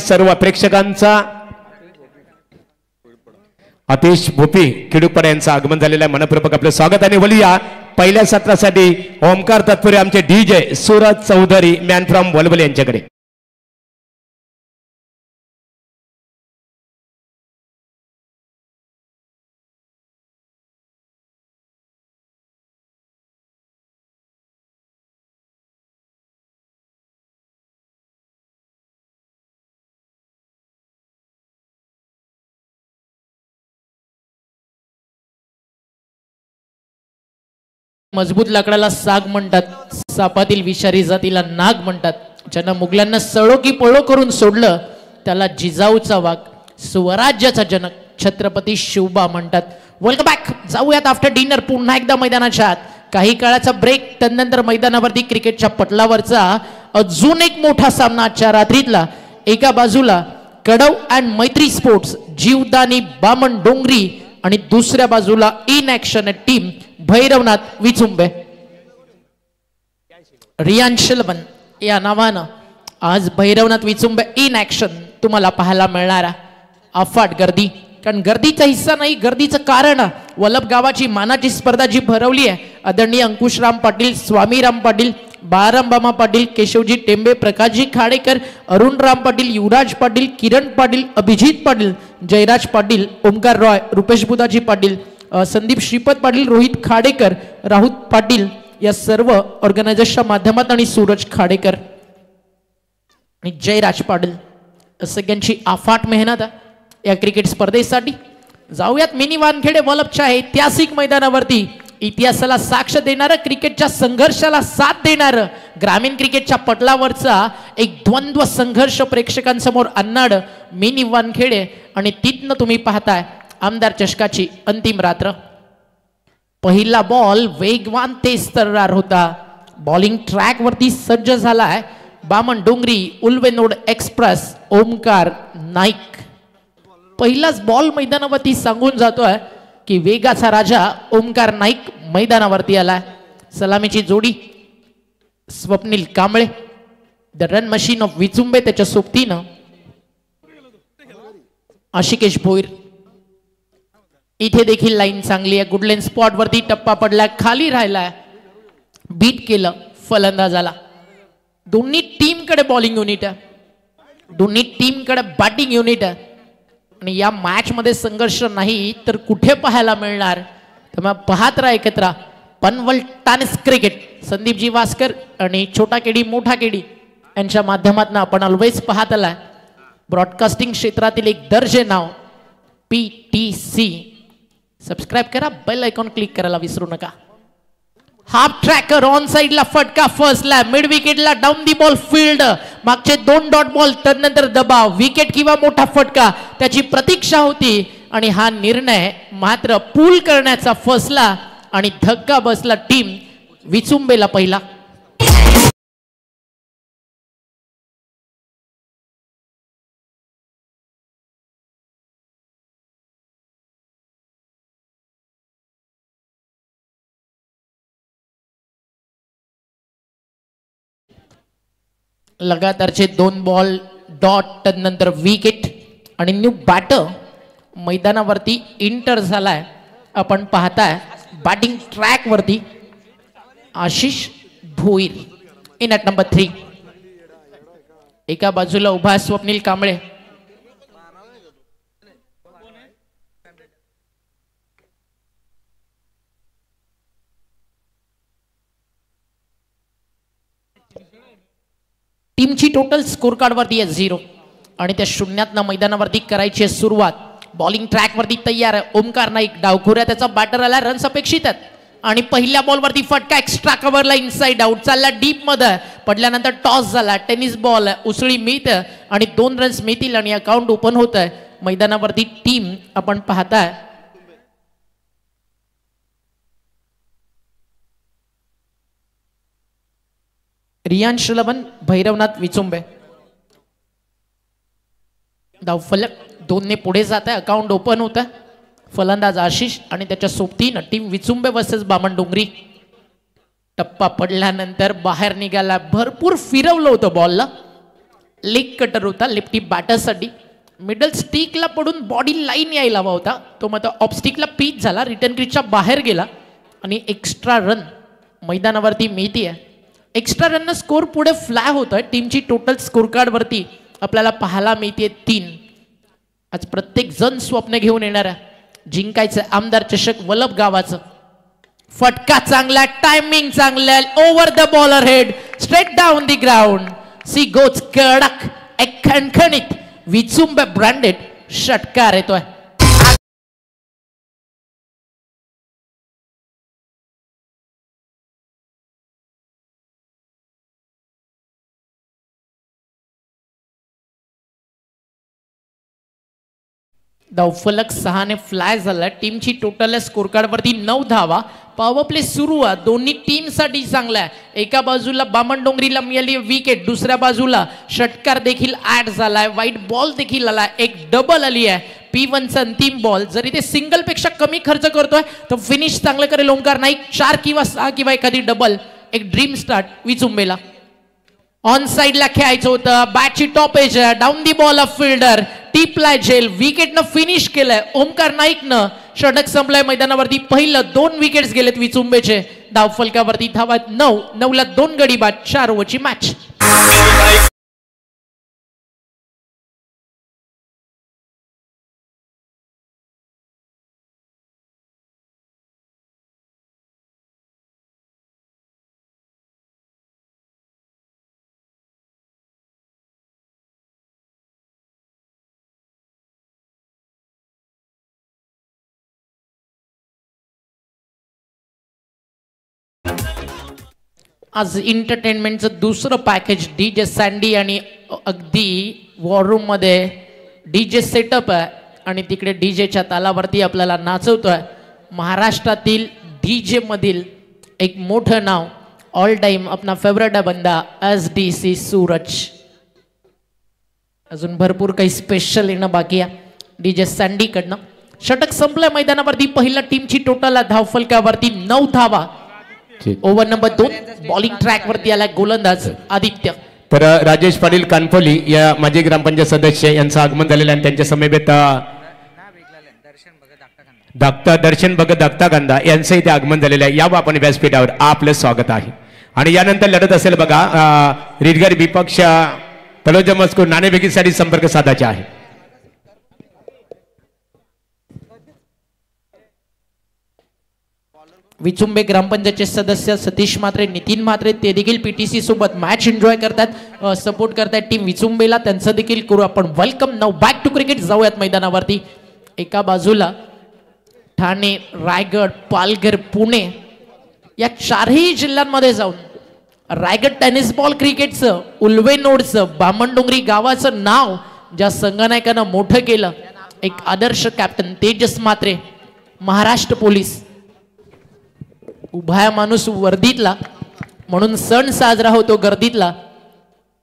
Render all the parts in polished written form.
सर्व प्रेक्षकांचा आतिश भोपी किडूपाडा यांचं आगमन झालेलं आहे. मनपूर्वक आपलं स्वागत आणि बोलूया पहिल्या सत्रासाठी ओमकार तत्पुरे आमचे DJ Suraj Chaudhari man from Walwal यांच्याकडे. मजबूत लाकडाला साग म्हणतात, सापातील विषारी जातीला नाग म्हणतात. ज्यांना मुघलांना सळो की पळो करून सोडलं त्याला जिजाऊचा वाघ, स्वराज्याचा जनक छत्रपती शिवबा म्हणतात. Welcome back. जाऊयात आफ्टर डिनर पुन्हा एकदा मैदानाच्या आत. काही काळाचा ब्रेक, त्यानंतर मैदानावरती क्रिकेटच्या पटलावरचा अजून एक मोठा सामना आजच्या रात्रीतला. एका बाजूला कडव अँड मैत्री स्पोर्ट्स जीवदानी बामण डोंगरी आणि दुसऱ्या बाजूला इन ॲक्शन टीम भैरवनाथ विचुंबे. रियांशलबन या नावानं आज भैरवनाथ विचुंबे इन ॲक्शन तुम्हाला पाहायला मिळणार. अफाट गर्दी, कारण गर्दीचा हिस्सा नाही, गर्दीचं कारण वल्लभ गावाची मानाची स्पर्धा जी भरवली आहे. आदरणीय अंकुशराम पाटील, स्वामीराम पाटील, बारामबामा पाटील, केशवजी टेंबे, प्रकाशजी खाडेकर, अरुणराम पाटील, युवराज पाटील, किरण पाटील, अभिजित पाटील, जयराज पाटील, ओमकार रॉय, रुपेश बुदाजी पाटील, संदीप श्रीपद पाटील, रोहित खाडेकर, राहुल पाटील या सर्व ऑर्गनायझर्सच्या माध्यमात आणि सूरज खाडेकर आणि जयराज पाटील सगळ्यांची अफाट मेहनत या क्रिकेट स्पर्धेसाठी. जाऊयात मिनी वानखेडे वल्लभच्या ऐतिहासिक मैदानावरती. इतिहासाला साक्ष देणारं, क्रिकेटच्या संघर्षाला साथ देणारं, ग्रामीण क्रिकेटच्या पटलावरचा एक द्वंद्व संघर्ष प्रेक्षकांसमोर आणणारं मिनी वानखेडे. आणि तिथनं तुम्ही पाहताय आमदार चषकाची अंतिम रात्र. पहिला बॉल वेगवान तेज तर्रार होता. बॉलिंग ट्रॅक वरती सज्ज झालाय बामण डोंगरी उल्वेनोड एक्सप्रेस ओमकार नाईक. पहिलाच बॉल मैदानावरती सांगून जातोय की वेगाचा राजा ओमकार नाईक मैदानावरती आलाय. सलामीची जोडी Swapnil Kamble, the run machine of Vichumbe त्याच्या सोबतीनं आशिकेश भोईर. इथे देखील लाईन चांगली आहे. गुडलेन स्पॉट वरती टप्पा पडलाय, खाली राहिलाय, बीट केलं फलंदाजाला. दोन्ही टीम कडे बॉलिंग युनिट आहे, दोन्ही टीम कडे बॅटिंग युनिट आहे. आणि या मॅच मध्ये संघर्ष नाही तर कुठे पाहायला मिळणार. त्यामुळे पाहत राहा एकत्र पनवल टेनिस क्रिकेट. संदीपजी वास्कर आणि छोटा केडी मोठा केडी यांच्या माध्यमातून आपण ऑलवेज पाहत आलाय. ब्रॉडकास्टिंग क्षेत्रातील एक दर्जे नाव PTC. सबस्क्राइब करा, बेल आयकॉन क्लिक करायला विसरू नका. हाफ ट्रॅकर ऑन साइडला फटका फर्स्टला, मिड विकेटला डाऊन दी बॉल फील्ड, मागचे 2 डॉट बॉल, त्यानंतर दबाव, विकेट किंवा मोठा फटका त्याची प्रतीक्षा होती. आणि हा निर्णय मात्र पूल करण्याचा फसला आणि धक्का बसला टीम विचुंबेला पहिला. लगातारचे 2 बॉल डॉट, त्यानंतर विकेट आणि न्यू बॅटर मैदानावरती इंटर झालाय. आपण पाहताय बॅटिंग ट्रॅक वरती Ashish Bhoir in at number 3. एका बाजूला उभा स्वप्नील कांबळे, टीमची टोटल स्कोर कार्ड वरती आहे 0 आणि त्या शून्यातनं मैदानावरती करायची आहे सुरुवात. बॉलिंग ट्रॅक वरती तयार आहे ओमकार नाईक. डावखुऱ्या त्याचा बॅटर आला, रन्स अपेक्षित आहेत आणि पहिल्या बॉल वरती फटका एक्स्ट्रा कव्हरला इनसाइड आउट चालला, डीप मध्ये पडल्यानंतर टॉस झाला, टेनिस बॉल उसळी मिळत आणि 2 रन्स मिळतील आणि अकाउंट ओपन होत आहे. मैदानावरती टीम आपण पाहताय रियांशलबन, भैरवनाथ विचुंबे. धावफलक 2 ने पुढे जात आहे, अकाउंट ओपन होत आहे. फलंदाज आशिष आणि त्याच्या सोबतीनं टीम विचुंबे वर्सेस बामण डोंगरी. टप्पा पडल्यानंतर बाहेर निघाला, भरपूर फिरवलं होतं बॉलला. लेग कटर होता लेफ्टी बॅटरसाठी. मिडल स्टिकला पडून बॉडी लाईन यायला हवा होता, तो मात्र ऑफ स्टिकला पिच झाला, रिटर्न क्रीजच्या बाहेर गेला आणि एक्स्ट्रा रन मैदानावरती मिळते. एक्स्ट्रा रननं स्कोर पुढे फ्लॅग होतोय. टीमची टोटल स्कोर कार्डवरती आपल्याला पाहायला मिळते 3. आज प्रत्येक जण स्वप्न घेऊन येणार आहे जिंकायचं आमदार चषक वलभ गावाचं. फटका चांगला, टायमिंग चांगला, over the bowler head, straight down the ground. See goes कडक, एक खणखणीत विचुंबे ब्रँडेड षटकार येतोय. धावफलक 6ने फ्लाय झाला. टीमची टोटल स्कोर कार्डवरती 9 धावा. पॉवर प्ले सुरू आहे दोन्ही टीमसाठी चांगला आहे. एका बाजूला बामणडोंगरीला मिळाली विकेट, दुसऱ्या बाजूला षटकार देखील ऍड झालाय, व्हाईट बॉल देखील आलाय, एक डबल आली आहे. P1चा अंतिम बॉल. जरी ते सिंगल पेक्षा कमी खर्च करतोय तर फिनिश चांगलं करेल ओंकार नाईक. 4 किंवा 6 किंवा एखादी डबल, एक ड्रीम स्टार्ट विचुंबेला. ऑन साइडला खेळायचं होतं, बॅटची top edge, down the ball off fielder, टिपलाय झेल, विकेटनं फिनिश केलंय ओमकार नाईकनं. षटक संपलंय मैदानावरती. पहिलं 2 विकेट्स गेलेत विचुंबेचे. धावफलकावरती धावा 9ला 2 गडी बाद. 4 ओव्हरची मॅच. आज एंटरटेनमेंटचं दुसरं पॅकेज डीजे सँडी आणि अगदी वॉररूम मध्ये डीजे सेटअप आहे आणि तिकडे डीजेच्या तालावरती आपल्याला नाचवतोय. महाराष्ट्रातील डीजे मधील एक मोठं नाव, ऑल टाइम अपना फेवरेट बंदा SDC सूरज. अजून भरपूर काही स्पेशल येणं बाकी आहे डीजे सँडी कडनं. षटक संपलंय मैदानावरती. पहिल्या टीमची टोटल धावफलकावरती 9 धावा. ओव्हर नंबर 2 बॉलिंग ट्रॅक वरती आला गोलंदाज आदित्य. तर राजेश पाटील कानपोली या माजी ग्रामपंचायत सदस्य यांचं आगमन झालेलं आहे. त्यांच्या समवेत दर्शन भगत धाकटा कांदा यांचं इथे आगमन झालेलं आहे. यावं आपण व्यासपीठावर, आपलं स्वागत आहे. आणि यानंतर लढत असेल बघा रीडगर विपक्ष तलोजा मस्कूर नाणेफेकीसाठी संपर्क साधायचा आहे. विचुंबे ग्रामपंचायतचे सदस्य सतीश म्हात्रे, नितीन म्हात्रे ते देखील PTC सोबत मॅच एन्जॉय करतात, सपोर्ट करतात टीम विचुंबेला. त्यांचं देखील करू आपण welcome. Now back to cricket. जाऊयात मैदानावरती. एका बाजूला ठाणे, रायगड, पालघर, पुणे या 4ही जिल्ह्यांमध्ये जाऊन रायगड टेनिस बॉल क्रिकेटचं, उल्वेनोडचं, बामणडोंगरी गावाचं नाव ज्या संघनायकानं मोठं केलं, एक आदर्श कॅप्टन तेजस म्हात्रे, महाराष्ट्र पोलीस. उभा माणूस वर्दीतला म्हणून सण साजरा होतो गर्दीतला.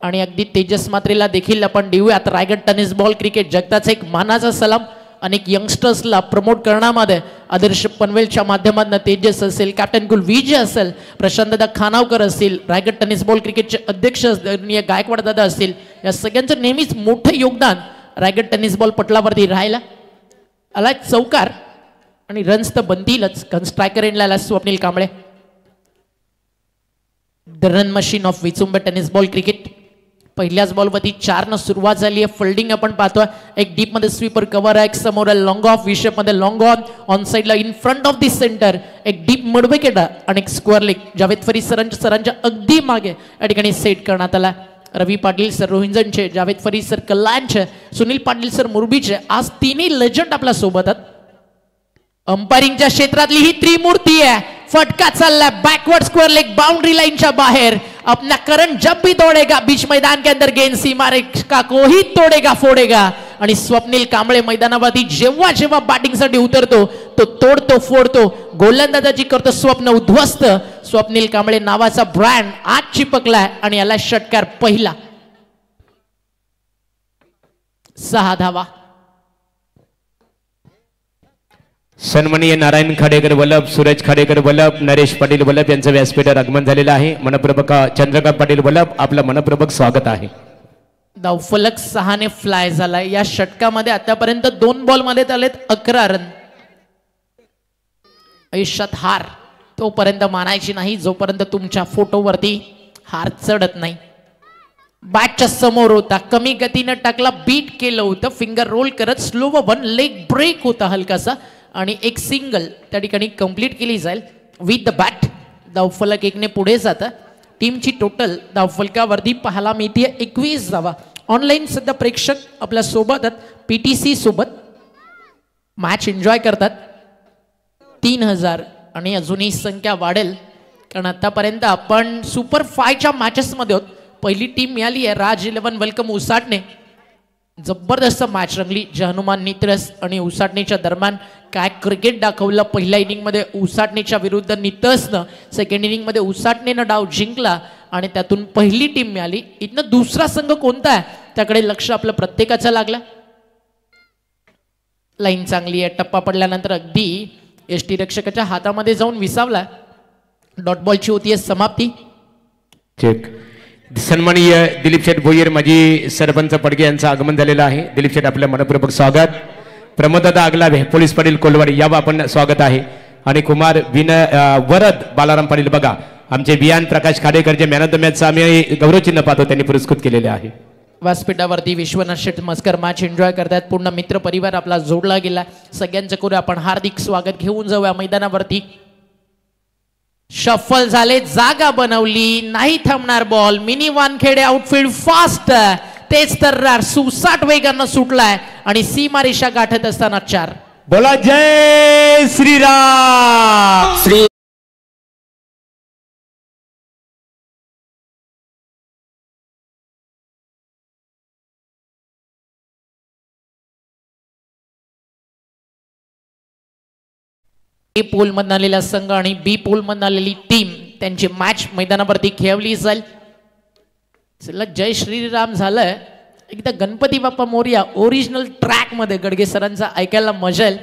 आणि अगदी तेजस म्हात्रेला देखील आपण देऊयात. रायगड टेनिस बॉल क्रिकेट जगताचा एक मानाचा सलाम. अनेक यंगस्टर्सला प्रमोट करण्यामध्ये आदर्श पनवेलच्या माध्यमातून तेजस असेल, कॅप्टन कुल विजय असेल, प्रशांतदा खानावकर असतील, रायगड टेनिस बॉल क्रिकेटचे अध्यक्ष गायकवाड दादा असतील, या सगळ्यांचं नेहमीच मोठं योगदान रायगड टेनिस बॉल पटलावरती राहायला. आला चौकार आणि रन्स तर बनतीलच. स्ट्रायकर एंडला Swapnil Kamble. The run machine of Vichumbe tennis ball cricket. पहिल्याच बॉलवरती 4 सुरुवात झाली आहे. फिल्डिंग आपण पाहतोय. एक डीप मध्ये स्वीपर कव्हर आहे, एक समोर लॉंग ऑफ, विशेप मध्ये लॉंग ऑन साइडला in front of the centre एक डीप मिड विकेट आणि एक स्क्वेअर लेग जावेद फरीद सरांच्या अगदी मागे या ठिकाणी सेट करण्यात आला. रवी पाटील सर रोहिंजनचे, जावेद फरीद सर कल्याणचे, सुनील पाटील सर मुरबीचे. आज तिन्ही लेजंड आपल्या सोबत आहेत. अंपायरिंगच्या क्षेत्रातली ही त्रिमूर्ती आहे. फटका चालला backward square leg boundary line चा बाहर. अपना करंट जब भी तोड़ेगा बीच मैदान के अंदर गेंद सीमा रेखा को ही तोड़ेगा फोड़ेगा. आणि स्वप्नील कांबळे मैदानावरती जेव्हा जेव्हा बॅटिंग साठी उतरतो तो तोडतो फोडतो, गोलंदाजी करतो स्वप्न उद्ध्वस्त. स्वप्नील कांबळे नावाचा ब्रँड आज चिपकलाय आणि याला षटकार पहिला. 6 धावा. सन्माननीय नारायण खाडेकर वल्लभ, सूरज खाडेकर वल्लभ, नरेश पाटील वल्लभ यांचं व्यासपीठावर आगमन झालेलं आहे. मनपूर्वक चंद्रकांत पाटील वल्लभ आपलं मनपूर्वक स्वागत आहे. धावफलक 6 फ्लाय झालाय. या षटकामध्ये आतापर्यंत 2 बॉल मध्ये आलेत 11 रन. आयुष्यात हार तोपर्यंत मानायची नाही जोपर्यंत तुमच्या फोटोवरती हार चढत नाही. बॅटच्या समोर होता, कमी गतीनं टाकला, बीट केलं होतं, फिंगर रोल करत स्लो वन लेग ब्रेक होता हलकासा आणि एक सिंगल त्या ठिकाणी कंप्लीट केली जाईल विथ द बॅट. धावफलक 1 ने पुढे जातं. टीमची टोटल धावफलकावरती पाहायला मिळते 21 धावा. ऑनलाईन सध्या प्रेक्षक आपल्या सोबत PTC सोबत मॅच एन्जॉय करतात. 3000 आणि अजूनही संख्या वाढेल कारण आतापर्यंत आपण सुपर 5च्या मॅचेसमध्ये होत. पहिली टीम मिळाली आहे राज 11 वेलकम उसाटणे. जबरदस्त मॅच रंगली. हनुमान नितरस आणि उसाटणीच्या दरम्यान काय क्रिकेट दाखवलं. पहिल्या इनिंगमध्ये उसाटणीच्या विरुद्ध नितरसनं, सेकंड इनिंगमध्ये उसाटणीनं डाव जिंकला आणि त्यातून पहिली टीम मिळाली. इथनं दुसरा संघ कोणता आहे त्याकडे लक्ष आपलं प्रत्येकाचं लागलं. लाईन चांगली आहे. टप्पा पडल्यानंतर अगदी यष्टी रक्षकाच्या हातामध्ये जाऊन विसावला. डॉट बॉलची होती समाप्ती. चेक. सन्माननीय दिलीप शेठ भोयर माजी सरपंच पडगे यांचं आगमन झालेलं आहे. दिलीप शेठ आपलं मनपूर्वक स्वागत. प्रमोददादा आगलावे पोलीस पाटील कोलवाडी यावं आपण स्वागत आहे. आणि कुमार वरद बालाराम पाटील बघा आमचे बियान प्रकाश खाडेकर जे मॅन ऑफ द मॅचचा आम्ही गौरवचिन्ह पाहतो त्यांनी पुरस्कृत केलेले आहे. व्यासपीठावरती विश्वनाथ शेठ मस्कर मॅच एन्जॉय करतात. पूर्ण मित्र परिवार आपला जोडला गेला. सगळ्यांचं करू आपण हार्दिक स्वागत. घेऊन जाऊया मैदानावरती. शफल झाले, जागा बनवली, नाही थांबणार ball. Mini Wankhede outfield fast. तेच तर सुसाट वेगानं सुटलाय आणि सीमारेषा गाठत असताना 4. बोला जय श्रीराम. श्री ए पोल मधून आलेला संघ आणि बी पोल मधून आलेली टीम त्यांची मॅच मैदानावरती खेळवली जाईल. चला जय श्रीराम झालंय. एकदा गणपती बाप्पा मोरया ओरिजिनल ट्रॅक मध्ये गडगे सरांचा ऐकायला मजा येईल.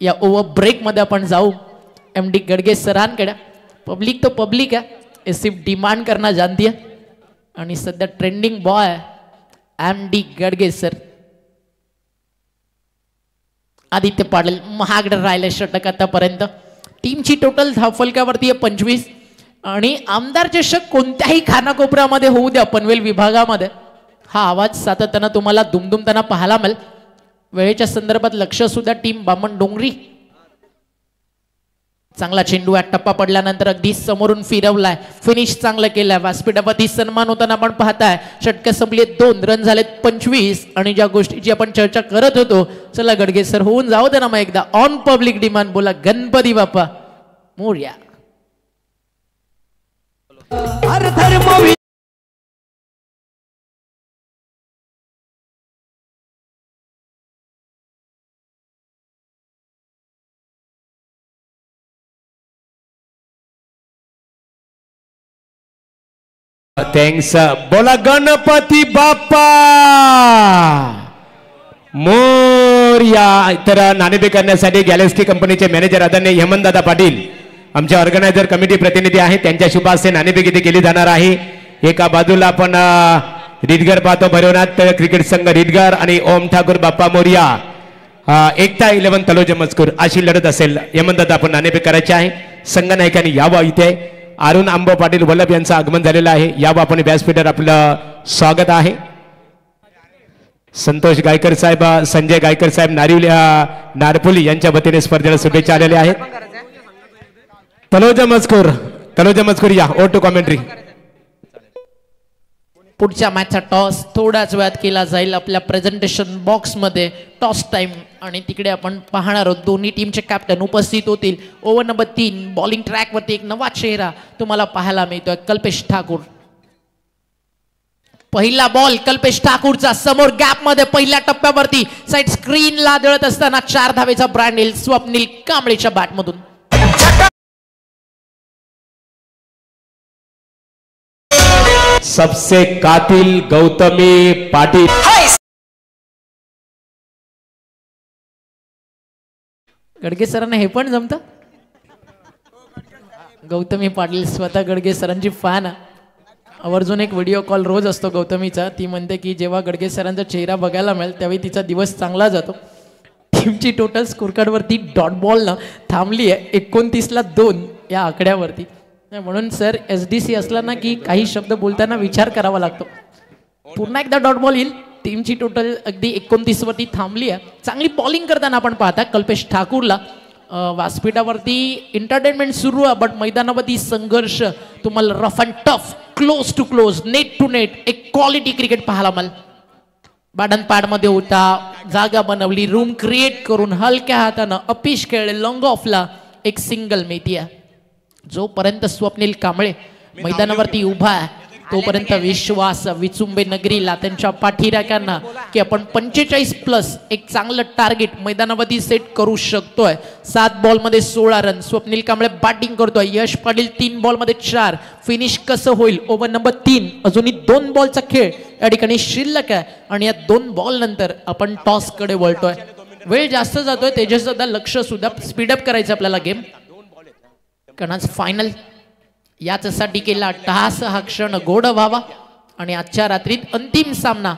या ओव्हर ब्रेक मध्ये आपण जाऊ MD गडगे सरांकडे. पब्लिक तो पब्लिक है, सिर्फ डिमांड करना जानती है आणि सध्या trending boy MD Gadge sir. Aditya Patil महागड राहिले षटक आतापर्यंत. टीमची टोटल धावफलकावरती आहे 25 आणि आमदार चषक कोणत्याही खानाकोपऱ्यामध्ये होऊ द्या पनवेल विभागामध्ये हा आवाज सातत्यानं तुम्हाला दुमदुमताना पाहायला मिळेल. वेळेच्या संदर्भात लक्ष सुद्धा टीम बामण डोंगरी. चांगला चेंडू टप्पा पडल्यानंतर अगदी समोरून फिरवलाय. फिनिश चांगलं केलंय. व्यासपीठावरती सन्मान होताना आपण पाहताय. षटक संपले 2 रन झालेत 25 आणि ज्या गोष्टीची आपण चर्चा करत होतो चला गडगे सर होऊन जाऊ दे ना मग एकदा. ऑन पब्लिक डिमांड बोला गणपती बाप्पा मोरया. थँक्स. बोला गणपती बाप्पा मोरया. तर नाणेफेक करण्यासाठी गॅलेक्सी कंपनीचे मॅनेजर आदरणीय हेमंतदादा पाटील आमचे ऑर्गनायझर कमिटी प्रतिनिधी आहेत. त्यांच्या शुभ हस्ते नाणेफेक इथे केली जाणार आहे. एका बाजूला आपण रिडगर पाहतो भैरवनाथ क्रिकेट संघ रिडगर आणि ओम ठाकूर बाप्पा मोरया एकता 11 तलोजा मजकूर अशी लढत असेल. हेमंतदादा आपण नाणेफेक करायचे आहे. संघनायकांनी यावं. इथे अरुण आंबा पाटील वल्लभ यांचं आगमन झालेलं आहे. यावं आपण व्यासपीठावर आपलं स्वागत आहे. संतोष गायकर साहेब, संजय गायकर साहेब नारपुली यांच्या वतीने स्पर्धेला शुभेच्छा आलेल्या आहेत. तलोजा मजकूर या ओ टू कॉमेंट्री. पुढच्या मॅचचा टॉस थोड्याच वेळात केला जाईल आपल्या प्रेझेंटेशन बॉक्स मध्ये. टॉस टाइम आणि तिकडे आपण पाहणार आहोत दोन्ही टीमचे कॅप्टन उपस्थित होतील. ओव्हर नंबर 3 बॉलिंग ट्रॅक वरती एक नवा चेहरा तुम्हाला पाहायला मिळतोय कल्पेश ठाकूर. पहिला बॉल कल्पेश ठाकूरचा समोर गॅप मध्ये पहिल्या टप्प्यावरती साइड स्क्रीनला दळत असताना 4 धावेचा ब्रँड येईल स्वप्नील कांबळेच्या बॅटमधून. सबसे कातिल गौतमी पाटील. गडगे सरांना हे पण जमतं. गौतमी पाटील स्वतः गडगे सरांची फॅन. आवर्जून एक व्हिडिओ कॉल रोज असतो गौतमीचा. ती म्हणते की जेव्हा गडगे सरांचा चेहरा बघायला मिळेल त्यावेळी तिचा दिवस चांगला जातो. टीमची टोटल स्कोरकार्डवरती डॉट बॉल ना थांबली आहे 29-2 या आकड्यावरती. म्हणून सर SDC असला ना की काही शब्द बोलताना विचार करावा लागतो. पुन्हा एकदा डॉट बॉल येईल. टीमची टोटल अगदी 29 वरती थांबली आहे. चांगली बॉलिंग करताना आपण पाहता कल्पेश ठाकूरला व्यासपीठावरती एंटरटेनमेंट सुरू आहे, बट मैदानावरती संघर्ष तुम्हाला rough and tough, close to close, net to net एक क्वालिटी क्रिकेट पाहायला मला. बाडनपाडमध्ये होता, जागा बनवली, रूम क्रिएट करून हलक्या हातानं अपिश खेळले, लॉंग ऑफला एक सिंगल मेथिया. जोपर्यंत स्वप्नील कांबळे मैदानावरती उभा आहे तोपर्यंत विश्वास विचुंबे नगरीला त्यांच्या पाठीराख्यांना की आपण 45+ एक चांगलं टार्गेट मैदानावरती सेट करू शकतोय. 7 बॉलमध्ये 16 रन. स्वप्नील कांबळे बॅटिंग करतोय. यश पाटील 3 बॉलमध्ये 4. फिनिश कसं होईल? Over number 3. अजूनही 2 बॉलचा खेळ या ठिकाणी शिल्लक आहे आणि या 2 बॉल नंतर आपण टॉस कडे वळतोय. वेळ जास्त जातोय. तेजस सुद्धा लक्ष सुद्धा स्पीडअप करायचं आपल्याला गेम, कारण आज फायनल याच्यासाठी केला टास हा क्षण गोड व्हावा आणि आजच्या रात्रीत अंतिम सामना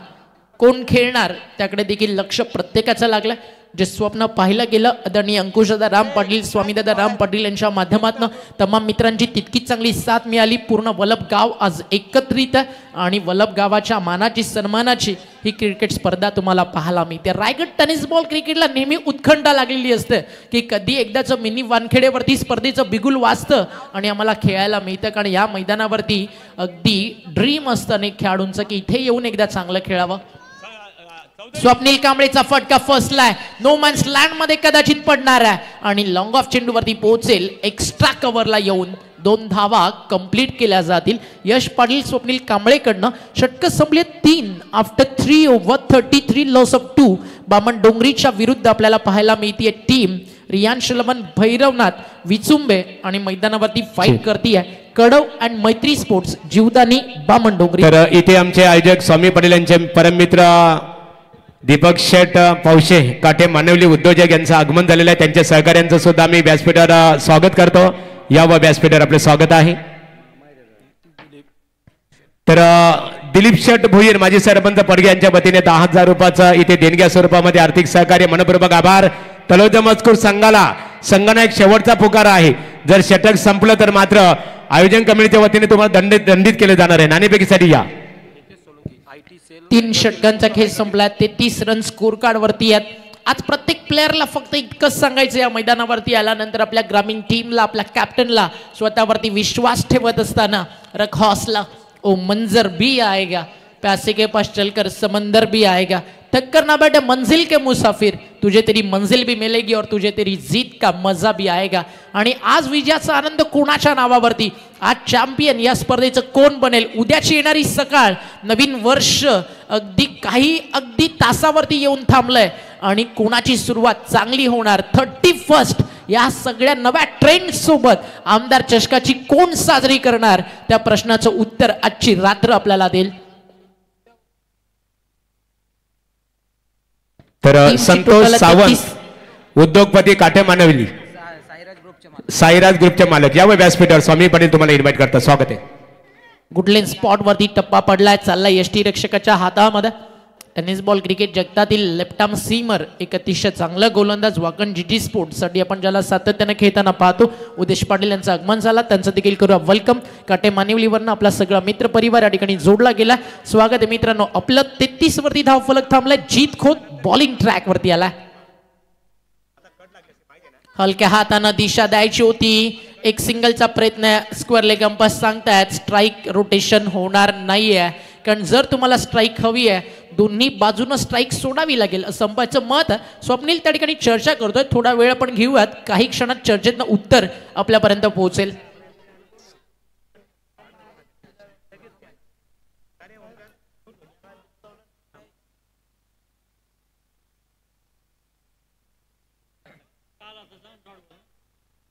कोण खेळणार त्याकडे देखील लक्ष प्रत्येकाचं लागलं. जे स्वप्न पाहिलं गेलं आदरणीय अंकुशदादा राम पाटील, स्वामीदादा राम पाटील यांच्या माध्यमातून तमाम मित्रांची तितकीच चांगली साथ मिळाली. पूर्ण वल्लभ गाव आज एकत्रित आहे आणि वल्लभ गावाच्या मानाची सन्मानाची ही क्रिकेट स्पर्धा तुम्हाला पाहायला मिळते. रायगड टेनिस बॉल क्रिकेटला नेहमी उत्कंठा लागलेली असते की कधी एकदाचं मिनी वानखेडेवरती स्पर्धेचं बिगुल वाजतं आणि आम्हाला खेळायला मिळतं, कारण या मैदानावरती अगदी ड्रीम असतं अनेक खेळाडूंचं की इथे येऊन एकदा चांगलं खेळावं. स्वप्नील कांबळेचा फटका फसलाय, नो मॅन्स लँड मध्ये कदाचित पडणार आहे आणि लॉंग ऑफ चेंडूवरती पोहोचेल. एक्स्ट्रा कव्हरला येऊन 2 धावा कंप्लीट केल्या जातील. यश पाटील स्वप्नील कांबळेकडनं. षटक संपले 3 आफ्टर 3 ओव्हर 33 लॉस ऑफ 2. बामण डोंगरीच्या विरुद्ध आपल्याला पाहायला मिळते टीम रियांश लमन भैरवनाथ विचुंबे आणि मैदानावरती फाईट करते कडव अँड मैत्री स्पोर्ट्स जीवदानी बामण डोंगरी. तर इथे आमचे आयोजक स्वामी पाटील यांचे परममित्र दीपक शेठ पावशे काठे मानवली उद्योजक यांचं आगमन झालेलं आहे. त्यांच्या सहकार्यांचं सुद्धा मी व्यासपीठावर स्वागत करतो. या व व्यासपीठावर आपलं स्वागत आहे. तर दिलीप शेठ भोईर माजी सरपंच पडगे यांच्या वतीने 10,000 रुपयाचं इथे देणग्या स्वरूपामध्ये आर्थिक सहकार्य मनपूर्वक आभार. तलोजा मजकूर संघाला एक शेवटचा पुकार आहे. जर षटक संपलं तर मात्र आयोजन कमिटीच्या वतीने तुम्हाला दंडित केले जाणार आहे. नाणेफेकीसाठी या. 3 षटकांचा खेळ संपला. 33 रन स्कोर कार्ड वरती आहेत. आज प्रत्येक प्लेअरला फक्त इतकंच सांगायचं या मैदानावरती आल्यानंतर आपल्या ग्रामीण टीमला, आपल्या कॅप्टनला स्वतःवरती विश्वास ठेवत असताना रख हौसला, ओ मंजर भी आएगा, प्यासे के पास चलकर समंदर भी आएगा, थक कर ना बैठे मंजिल के मुसाफिर, तुझे तेरी मंजिल भी मिलेगी और तुझे तेरी जीत का मजा भी आएगा. आणि आज विजयाचा आनंद कोणाच्या नावावरती? आज चॅम्पियन या स्पर्धेचं कोण बनेल? उद्याची येणारी सकाळ, नवीन वर्ष अगदी तासावरती येऊन थांबलंय आणि कोणाची सुरुवात चांगली होणार? 31 या सगळ्या नव्या ट्रेंड सोबत आमदार चषकाची कोण साजरी करणार? त्या प्रश्नाचं उत्तर आजची रात्र आपल्याला देईल. तर संतोष सावंत उद्योगपती काठे मानवली साईराज ग्रुपचे मालक या व्यासपीठावर स्वामी पाटील तुम्हाला इन्व्हाइट करतात. स्वागत आहे. गुडलेन स्पॉट वरती टप्पा पडलाय, चाललाय यष्टी रक्षकाच्या हातामध्ये. टेनिस बॉल क्रिकेट जगतातील लेफ्ट आर्म सीमर, एक अतिशय चांगला गोलंदाज वाकण जीटी स्पोर्ट्स साठी आपण ज्याला सातत्याने खेळताना पाहतो. उदेश पाटील यांचं आगमन झाला, त्यांचं देखील करूया वेलकम. काटे मानिवलीवरनं आपला सगळा मित्र परिवार या ठिकाणी जोडला गेला. स्वागत आहे मित्रांनो. आपलं 33 वरती धाव फलक थांबलाय. जीत खोत बॉलिंग ट्रॅक वरती आलाय. हलक्या हातानं दिशा द्यायची होती. एक सिंगलचा प्रयत्न. स्क्वेअर लेग अंपायर सांगतायत स्ट्राईक रोटेशन होणार नाहीये, कारण जर तुम्हाला स्ट्राईक हवी आहे दोन्ही बाजूनं स्ट्राईक सोडावी लागेल असं अंपायरचं मत. स्वप्नील त्या ठिकाणी चर्चा करतोय. थोडा वेळ आपण घेऊयात. काही क्षणात चर्चेतनं उत्तर आपल्यापर्यंत पोहोचेल.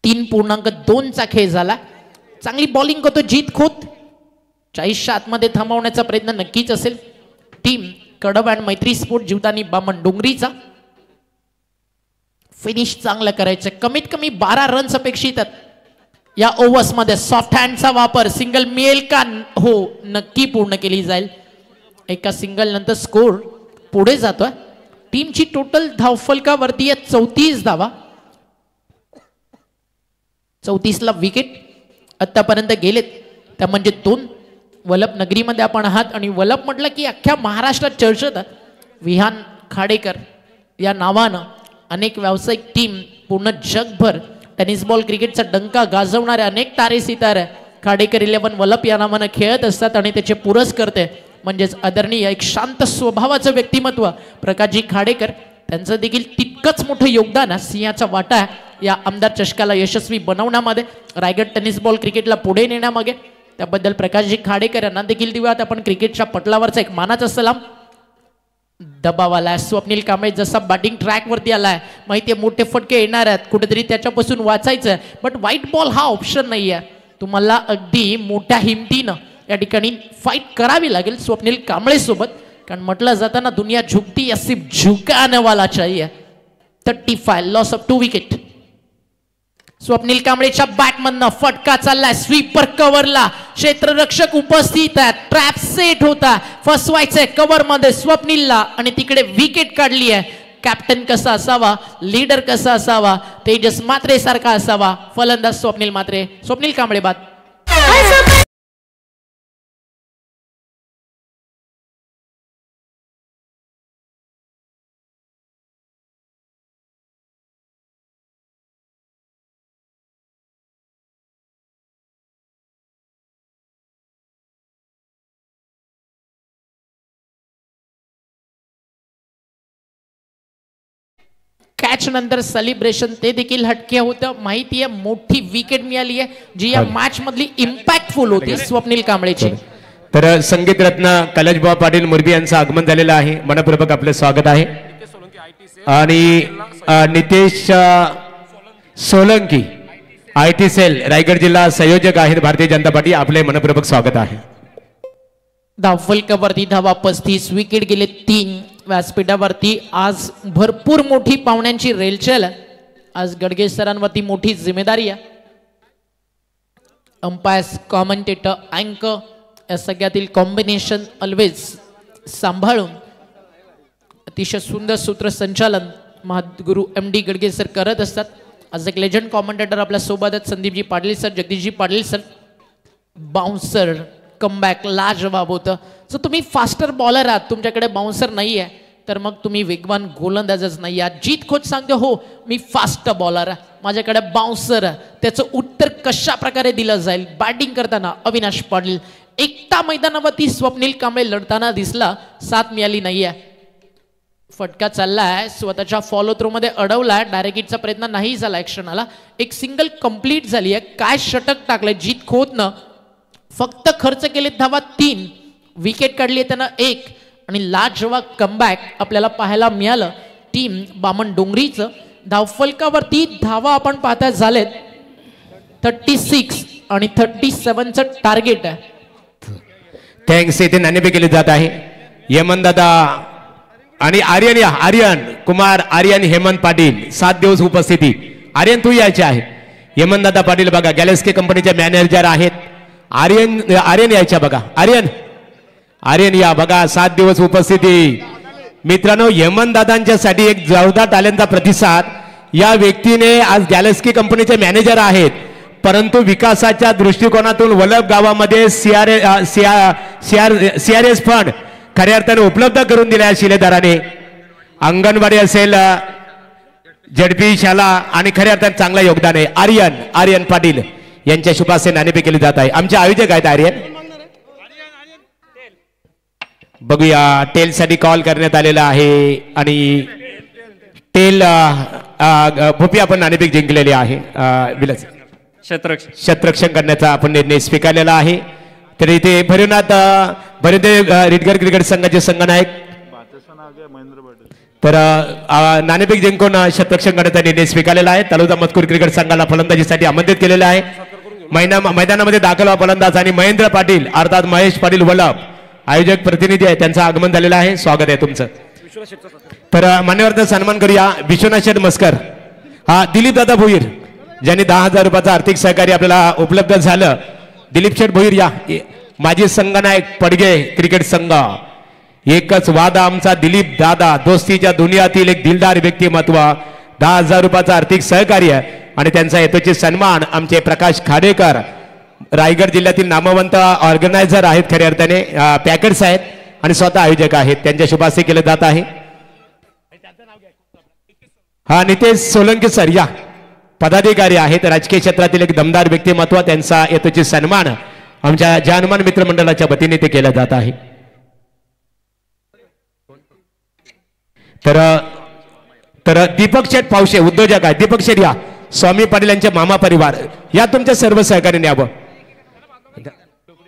.2 चा खेळ झाला. चांगली बॉलिंग करतो जीत खोत. 40च्या आतमध्ये थांबवण्याचा प्रयत्न नक्कीच असेल टीम कडव अँड मैत्री स्पोर्ट जीवदानी बामण डोंगरीचा. फिनिश चांगलं करायचं. कमीत कमी 12 रन्स अपेक्षित आहेत. या ओव्हर्स मध्ये सॉफ्ट हँडचा वापर सिंगल मिळेल का? हो, नक्की पूर्ण केली जाईल. एका सिंगल नंतर स्कोर पुढे जातोय. टीमची टोटल धावफलकावरती आहे 34 धावा. 34ला विकेट आतापर्यंत गेलेत, त्या म्हणजे 2. वलप नगरीमध्ये आपण आहात आणि वलप म्हटलं की अख्ख्या महाराष्ट्रात चर्चेत विहान खाडेकर या नावानं अनेक व्यावसायिक टीम पूर्ण जगभर टेनिस बॉल क्रिकेटचा डंका गाजवणारे अनेक तारे सितारे खाडेकर 11 वलप या नावानं खेळत असतात आणि त्याचे पुरस्कर्ते म्हणजेच आदरणीय एक शांत स्वभावाचं व्यक्तिमत्व प्रकाशजी खाडेकर, त्यांचं देखील तितकंच मोठं योगदान सिंहाचा वाटा आहे या आमदार चषकाला यशस्वी बनवण्यामध्ये, रायगड टेनिस बॉल क्रिकेटला पुढे नेण्यामागे. त्याबद्दल प्रकाशजी खाडेकर यांना देखील देऊयात आपण क्रिकेटच्या पटलावरचा एक मानाचा सलाम. दबाव आलाय. स्वप्नील कांबळे जसा बॅटिंग ट्रॅक वरती आलाय, माहितीये मोठे फटके येणार आहेत, कुठेतरी त्याच्यापासून वाचायचं. बट व्हाईट बॉल हा ऑप्शन नाही आहे. तुम्हाला अगदी मोठ्या हिमतीनं या ठिकाणी फाईट करावी लागेल स्वप्नील कांबळे सोबत, कारण म्हटलं जाताना दुनिया झुकती या सिर्फ झुकाने वाला चाहिए. 35 लॉस ऑफ 2 विकेट. स्वप्नील कांबळेच्या बॅटमधनं फटका चाललाय स्वीपर कव्हरला. क्षेत्ररक्षक उपस्थित आहेत. ट्रॅप सेट होता, फसवायचंय कव्हर मध्ये स्वप्नीलला आणि तिकडे विकेट काढली आहे. कॅप्टन कसा असावा, लीडर कसा असावा, तेजस मात्रे सारखा असावा. फलंदाज स्वप्नील मात्रे. स्वप्नील कांबळे बाद. कॅच नंतर सेलिब्रेशन ते देखील हटके होतं. माहिती आहे मोठी विकेट मिळाली आहे जी या मॅच मधली इम्पॅक्टफुल होती स्वप्नील कांबळेची. तर संगीत रत्न कैलाशभाऊ पाटील मुरबी यांचं आगमन झालेलं आहे. मनपूर्वक आपलं स्वागत आहे. आणि नितेश सोलंकी IT सेल रायगड जिल्हा संयोजक आहेत भारतीय जनता पार्टी, आपले मनपूर्वक स्वागत आहे. धावफलकावरती धावा 35, विकेट गेले 3. व्यासपीठावरती आज भरपूर मोठी पाहुण्यांची रेलचेल. आज गडगे सरांवरती मोठी जिम्मेदारी आहे. अंपायर्स, कॉमेंटेटर, अँकर या सगळ्यातील कॉम्बिनेशन ऑलवेज सांभाळून अतिशय सुंदर सूत्रसंचालन महागुरु MD गडगे सर करत असतात. आज एक लेजंड कॉमेंटेटर आपल्या सोबत आहेत, Sandeepji Patil sir, Jagdishji Patil sir. Bouncer comeback लाजवाब होतं. जर तुम्ही फास्टर बॉलर आहात, तुमच्याकडे बाउन्सर नाही आहे, तर मग तुम्ही वेगवान गोलंदाजच नाही आहात. जीत खोच सांगते हो मी फास्ट बॉलर आहे, माझ्याकडे बाउन्सर आहे, त्याचं उत्तर कशा प्रकारे दिलं जाईल. बॅटिंग करताना अविनाश पाटील एकटा मैदानावरती स्वप्नील कांबळे लढताना दिसला, साथ मिळाली नाहीये. फटका चाललाय, स्वतःच्या फॉलो थ्रो मध्ये अडवलाय, डायरेक्ट हिटचा प्रयत्न नाही झाला. एक्शनाला एक सिंगल कंप्लीट झाली आहे. काय षटक टाकलंय जीत खोतनं. फक्त खर्च केले धावा 3, विकेट काढली त्यानं 1 आणि लाजवाब कमबॅक आपल्याला पाहायला मिळालं टीम बामण डोंगरीचं. धावफलकावरती धावा आपण पाहता झालेत 36 आणि 37चं टार्गेट आहे. थँक्स. येथे नाणेफेक केली जात आहे. यमन दादा आणि आर्यन कुमार हेमंत पाटील 7 दिवस उपस्थिती. आर्यन तू यायचे आहे. यमन दादा पाटील बघा गॅलेक्सी कंपनीचे मॅनेजर आहेत. आर्यन यायच्या बघा. आर्यन या बघा 7 दिवस उपस्थिती. मित्रांनो हेमंत दादांच्यासाठी एक जोरदार टाळ्यांचा प्रतिसाद. या व्यक्तीने आज गॅलेक्सी कंपनीचे मॅनेजर आहेत, परंतु विकासाच्या दृष्टिकोनातून वलभ गावामध्ये CRS फंड खऱ्या अर्थाने उपलब्ध करून दिल्या शिलेदाराने. अंगणवाडी असेल, झडपी शाळा आणि खऱ्या अर्थाने चांगलं योगदान आहे. आर्यन पाटील यांच्या शुभासे नाणेफेक केली जात आहे. आमचे आयोजक आहेत आर्यन. बघूया टेल साठी कॉल करण्यात आलेला आहे आणि टेल भोपी आपण नाणेफेक जिंकलेली आहे. शतरक्षण करण्याचा आपण निर्णय स्वीकारलेला आहे. तर इथे भैरवनाथ रिडगर क्रिकेट संघाचे संघनायक तर नाणेफेक जिंकून शतरक्षण करण्याचा निर्णय स्वीकारलेला आहे. तालुका मजकूर क्रिकेट संघाला फलंदाजीसाठी आमंत्रित केलेलं आहे. मैदानामध्ये दाखल व्हा फलंदाज आणि महेंद्र पाटील अर्थात महेश पाटील वल्लभ आयोजक प्रतिनिधी आहे, त्यांचं आगमन झालेलं आहे. स्वागत आहे तुमचं. तर मान्यवरांचा सन्मान करूया. विश्वनाथ शेठ मस्कर, दिलीप दादा भोईर ज्यांनी 10,000 रुपयाचं आर्थिक सहकार्य आपल्याला उपलब्ध झालं. दिलीप शेठ भोईर या माजी संघनायक पडगे क्रिकेट संघ. एकच वादा आमचा दिलीप दादा, दोस्तीच्या दुनियातील एक दिलदार व्यक्तिमत्व. 10,000 रुपयाचं आर्थिक सहकार्य आणि त्यांचा हेतूचे सन्मान आमचे प्रकाश खाडेकर, रायगड जिल्ह्यातील नामवंत ऑर्गनायझर आहेत, खऱ्या अर्थाने पॅकेट्स आहेत आणि स्वतः आयोजक आहेत. त्यांच्या शुभास्ते केले जात आहे. हा नितेश सोलंकी सर या पदाधिकारी आहेत, राजकीय क्षेत्रातील एक दमदार व्यक्तिमत्व. त्यांचा हेतूचे सन्मान आमच्या जानमान मित्र मंडळाच्या वतीने ते केलं जात आहे. तर दीपक शेठ पावशे उद्योजक आहे. दीपक शेठ या, स्वामी पाटील यांचे मामा परिवार या, तुमच्या सर्व सहकार्याने यावं.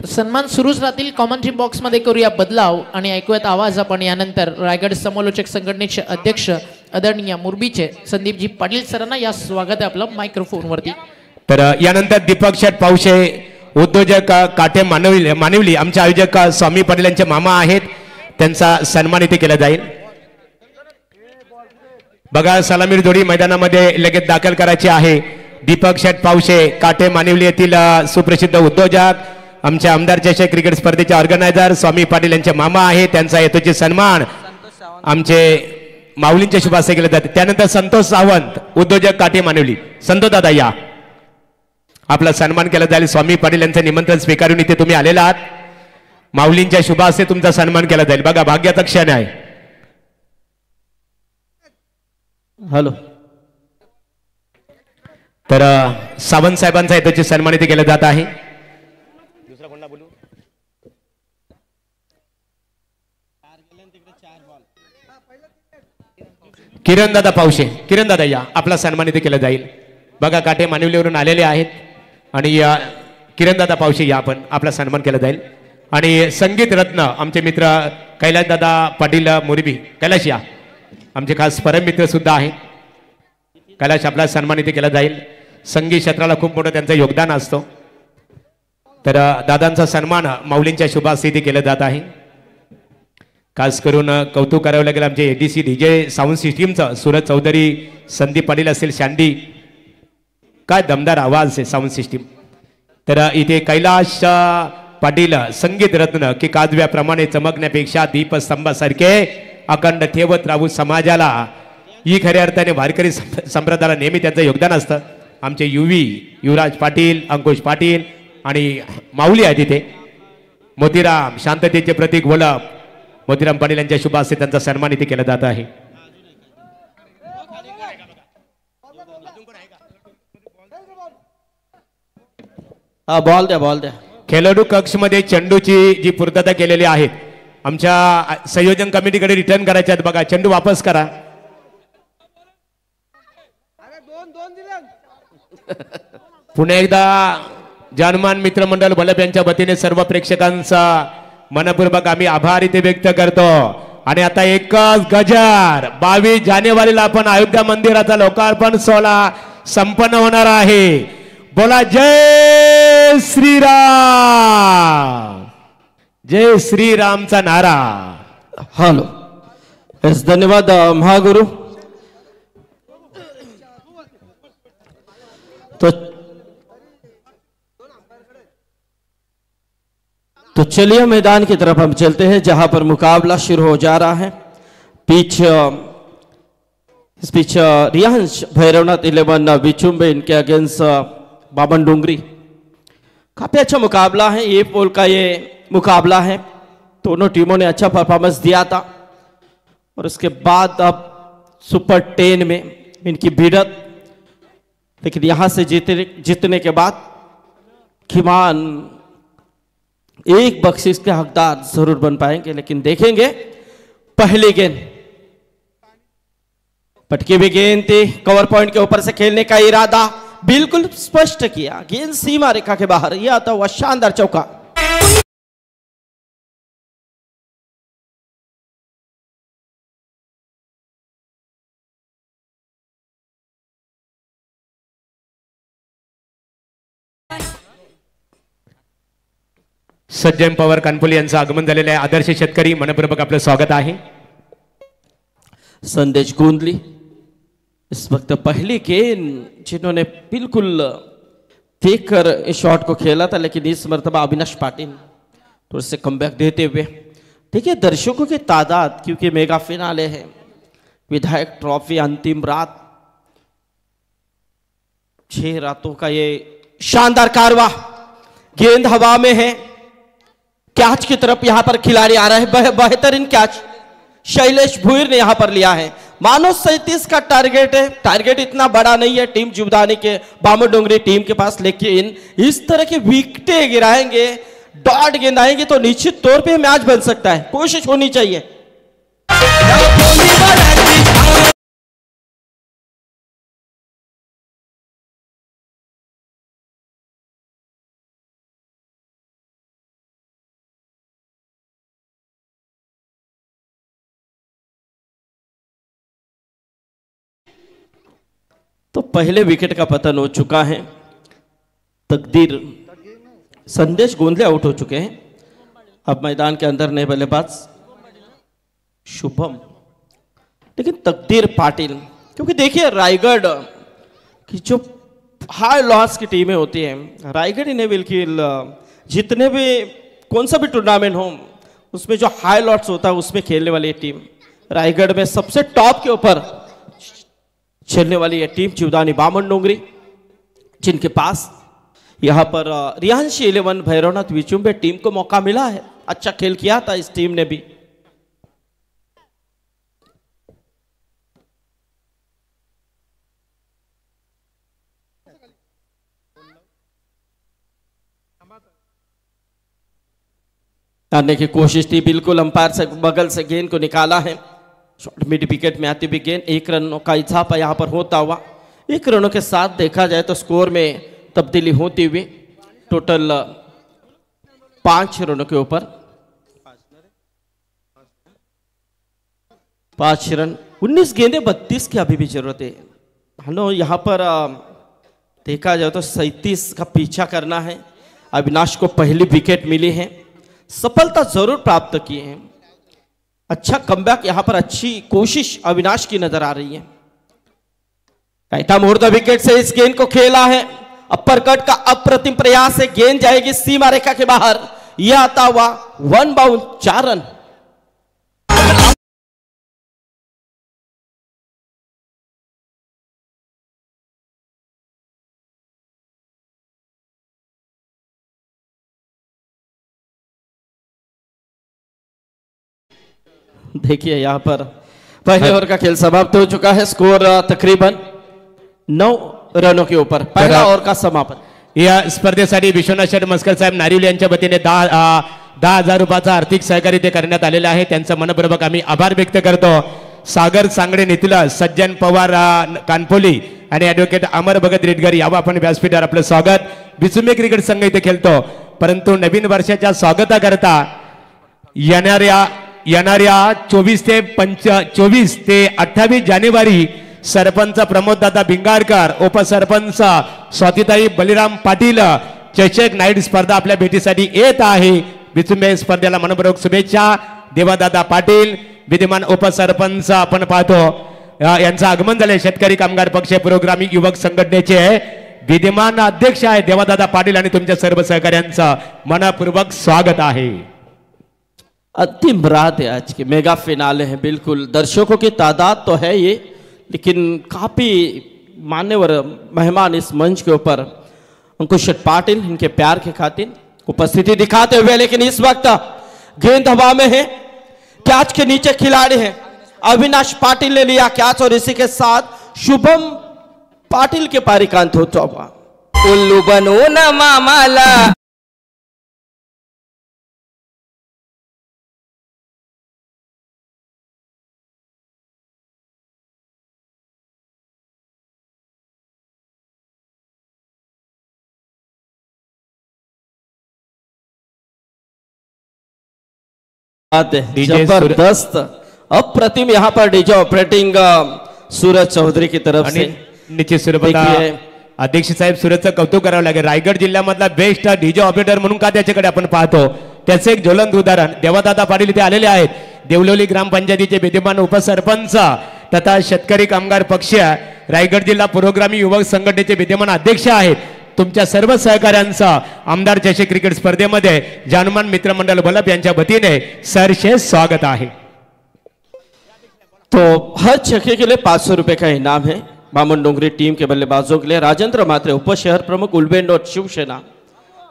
सन्मान सुरूच राहतील. कॉमेंट्री बॉक्स मध्ये करूया बदलाव आणि ऐकूयात आवाज आपण यानंतर रायगड समालोचक संघटनेचे अध्यक्ष आदरणीय मुरबीचे संदीपजी पाटील सरांना. या स्वागत आहे आपलं मायक्रोफोन वरती. तर यानंतर दीपक शेठ पावशे उद्योजक काटे मानवली आमचे आयोजक स्वामी पाटील यांचे मामा आहेत, त्यांचा सन्मान इथे केला जाईल. बघा सलामीर जोडी मैदानामध्ये लगेच दाखल करायची आहे. दीपक शेठ पावशे काटे मानिवली येथील सुप्रसिद्ध उद्योजक, आमच्या आमदार चषक क्रिकेट स्पर्धेचे ऑर्गनायझर स्वामी पाटील यांचे मामा आहे, त्यांचा हेतूचे सन्मान आमचे माऊलींच्या शुभास्ते केले जाते. त्यानंतर संतोष सावंत उद्योजक काटे मानिवली. संतोष दादा या, आपला सन्मान केला जाईल. स्वामी पाटील यांचं निमंत्रण स्वीकारून इथे तुम्ही आलेला आहात. माऊलींच्या शुभास्ते तुमचा सन्मान केला जाईल. बघा भाग्याचा क्षण आहे. हॅलो. तर सावंत साहेबांचा हेतूचे सन्मान इथे केला जात आहे. दुसरा कोणला बोलू? किरण दादा पावशे, किरण दादा या, आपला सन्मान इथे केला जाईल. बघा काटे मानिवलीवरून आलेले आहेत आणि किरण दादा पावशे या, आपण आपला सन्मान केला जाईल. आणि संगीत रत्न आमचे मित्र कैलाश दादा पाटील मोरबी, कैलाश या, आमचे खास परम मित्र सुद्धा आहे. कैलाश आपला सन्मान इथे केला जाईल. संगीत क्षेत्राला खूप मोठं त्यांचं योगदान असतो. तर दादांचा सन्मान माऊलींच्या शुभास्ते इथे केलं जात आहे. खास करून कौतुक करावं लागेल आमचे एडीसी डीजे साऊंड सिस्टीमचं सूरज चौधरी, संदीप पाटील असेल शांडी, काय दमदार आवाज आहे साऊंड सिस्टीम. तर इथे कैलाश पाटील संगीत रत्न की काजव्याप्रमाणे चमकण्यापेक्षा दीपस्तंभासारखे अखंड ठेवत राहू समाजाला, ही खऱ्या अर्थाने वारकरी संप्रदायाला नेहमी त्यांचं योगदान असतं. आमचे युवराज पाटील, अंकुश पाटील आणि माऊली आहे तिथे. मोतीराम शांततेचे प्रतीक वलभ, मोतीराम पाटील यांच्या शुभास्ते त्यांचा सन्मान इथे केला जात आहे. बॉल द्या. खेळाडू कक्ष मध्ये चेंडूची जी पूर्तता केलेली आहे आमच्या संयोजन कमिटीकडे रिटर्न करायचे आहेत. बघा चेंडू वापस करा. पुन्हा एकदा जानमान मित्रमंडळ बलप यांच्या वतीने सर्व प्रेक्षकांचा मनपूर्वक आम्ही आभार इथे व्यक्त करतो. आणि आता एकच गजर 22 जानेवारीला आपण अयोध्या मंदिराचा लोकार्पण सोहळा संपन्न होणार आहे. बोला जय श्रीराम, जय श्रीरामचा नारा. हॅलो. यस, धन्यवाद महागुरु. तो चलिए मैदान की तरफ हम चलते हैं जहां पर मुकाबला शुरू हो जा रहा है. इस पिच रियांश भैरवनाथ 11 विचुंबे इनके अगेंस्ट बाबन डूंगरी. काफी अच्छा मुकाबला है. ये पोल का ये मुकाबला है. दोनों टीमों ने अच्छा परफॉर्मेंस दिया था और उसके बाद अब सुपर 10 में इनकी भिड़त, लेकिन यहां से जीतने के बाद खिमान एक बख्शिश के हकदार जरूर बन पाएंगे. लेकिन देखेंगे पहली गेंद, पटकी भी गेंद थी. कवर पॉइंट के ऊपर से खेलने का इरादा बिल्कुल स्पष्ट किया. गेंद सीमा रेखा के बाहर. यह आता हुआ शानदार चौका. सज्जन पवार कानपुली यांचं आगमन झालेलं आहे. आदर्श शेतकरी मनपूर्वक आपलं स्वागत आहे. संदेश गोंदली इस वक्त पहली गेंद जिन्होंने बिल्कुल देखकर इस शॉट को खेला था, लेकिन इस मर्तबा अविनाश पाटिल थोड़े से कमबैक देते हुए। देखिए दर्शकों की तादाद, क्योंकि मेगा फिनाले है, विधायक ट्रॉफी अंतिम रात, 6 रातों का ये शानदार कारवा। गेंद हवा में है, कैच की तरफ यहां पर खिलाड़ी आ रहा है, बेहतरीन कैच शैलेश भुईर ने यहां पर लिया है। मानो 37 का टारगेट है, टारगेट इतना बड़ा नहीं है टीम जुबदानी के बामन डोंगरी टीम के पास, लेकिन इस तरह के विकेटें गिराएंगे, डॉट गेंद आएंगे तो निश्चित तौर पे मैच बन सकता है। कोशिश होनी चाहिए। तो पहले विकेट का पतन हो चुका है। तकदीर संदेश गोंदले आउट हो चुके हैं। अब मैदान के अंदर नए बल्लेबाज शुभम, लेकिन तकदीर पाटिल, क्योंकि देखिए रायगढ़ की जो हाई लॉस की टीमें होती हैं, रायगढ़ ही नहीं बल्कि जितने भी कौन सा भी टूर्नामेंट हो उसमें जो हाई लॉट्स होता है उसमें खेलने वाली टीम रायगढ़ में सबसे टॉप के ऊपर खेलने वाली ये टीम जुबदानी बामन डोंगरी, जिनके पास यहां पर रियांशी 11 भैरवनाथ विचुंबे टीम को मौका मिला है। अच्छा खेल किया था इस टीम ने भी। आने की कोशिश थी, बिल्कुल अंपायर से बगल से गेंद को निकाला है। शॉर्ट मिड विकेट में आती हुई गेंद, 1 रनों का इजाफा यहां पर होता हुआ। 1 रनों के साथ देखा जाए तो स्कोर में तब्दीली होती हुई टोटल 5 रनों के ऊपर 5 रन, 19 गेंदें, 32 की अभी भी जरूरत है। हनो यहां पर देखा जाए तो 37 का पीछा करना है। अविनाश को पहली विकेट मिली है, सफलता जरूर प्राप्त की है। अच्छा कमबैक यहां पर, अच्छी कोशिश अविनाश की नजर आ रही है। टाइटा मोड़ द विकेट से इस गेंद को खेला है। अपर कट का अप्रतिम प्रयास है, गेंद जाएगी सीमा रेखा के बाहर। यह आता हुआ 1 बाउंड, 4 रन। देखिए यहां पर पहले ओवर का खेल समाप्त हो चुका है। स्कोर तकरीबन 9 रनों के ऊपर पहला ओवर का समापन। या स्पर्धेसाठी विश्वनाथ शेठ मस्कर साहेब नारिवले यांच्या वतीने 10,000 रुपयाचा आर्थिक सहकार्य ते करण्यात आलेलं आहे। त्यांचं मनपूर्वक आम्ही आभार व्यक्त करतो। सागर सांगडे नितिला, सज्जन पवार कानपोली आणि ॲडव्होकेट अमर भगत रेडगर यावं आपण व्यासपीठावर आपलं स्वागत। बिचुंबे क्रिकेट संघ इथे खेळतो, परंतु नवीन वर्षाच्या स्वागताकरता येणाऱ्या 24 ते 28 जानेवारी सरपंच प्रमोददादा भिंगारकर, उपसरपंच स्वातीताई बलिराम पाटील चषक नाईट स्पर्धा आपल्या भेटीसाठी येत आहे। बिचुंबे स्पर्धेला मनपूर्वक शुभेच्छा। देवादादा पाटील विद्यमान उपसरपंच आपण पाहतो यांचं आगमन झाले। शेतकरी कामगार पक्ष पुरोगामी युवक संघटनेचे विद्यमान अध्यक्ष आहे देवादादा पाटील आणि तुमच्या सर्व सहकार्यांचं मनपूर्वक स्वागत आहे। अंतिम रात है आज के, मेगा फिनाले है। बिल्कुल दर्शकों की तादाद तो है ये, लेकिन काफी मान्यवर मेहमान इस मंच के ऊपर अंकुश पाटिल इनके प्यार के खातिर उपस्थिति दिखाते हुए, लेकिन इस वक्त गेंद हवा में है, कैच के नीचे खिलाड़ी है। अविनाश पाटिल ने लिया कैच और इसी के साथ शुभम पाटिल के पारिकांत होता हुआ। उल्लू बनो न मामाला जबरदस्त अप्रतिम यहाँ पर डीजे ऑपरेटिंग सूरज चौधरी की तरफ से निश्चित स्वरूपात अध्यक्ष साहेब सूरजचं कौतुक करावं लागेल। रायगड जिल्ह्यामधला बेस्ट डीजे ऑपरेटर म्हणून का त्याच्याकडे आपण पाहतो, त्याचं एक ज्वलंत उदाहरण देवादादा पाटील इथे आलेले आहेत। देवलोली ग्रामपंचायतीचे विद्यमान उपसरपंच तथा शेतकरी कामगार पक्ष रायगड जिल्हा पुरोगामी युवक संघटनेचे विद्यमान अध्यक्ष आहेत. तुमच्या सर्व सहकाऱ्यांचा आमदार चषक क्रिकेट स्पर्धेमध्ये जानुमान मित्रमंडळ बल्लभ यांच्या वतीने सहर्ष स्वागत आहे. तो हर छक्के के लिए 500 रुपए का इनाम है. बामन डोंगरी टीम के बल्लेबाजों के लिए राजेंद्र म्हात्रे, उप शहर प्रमुख उलबेंड और शिवसेना,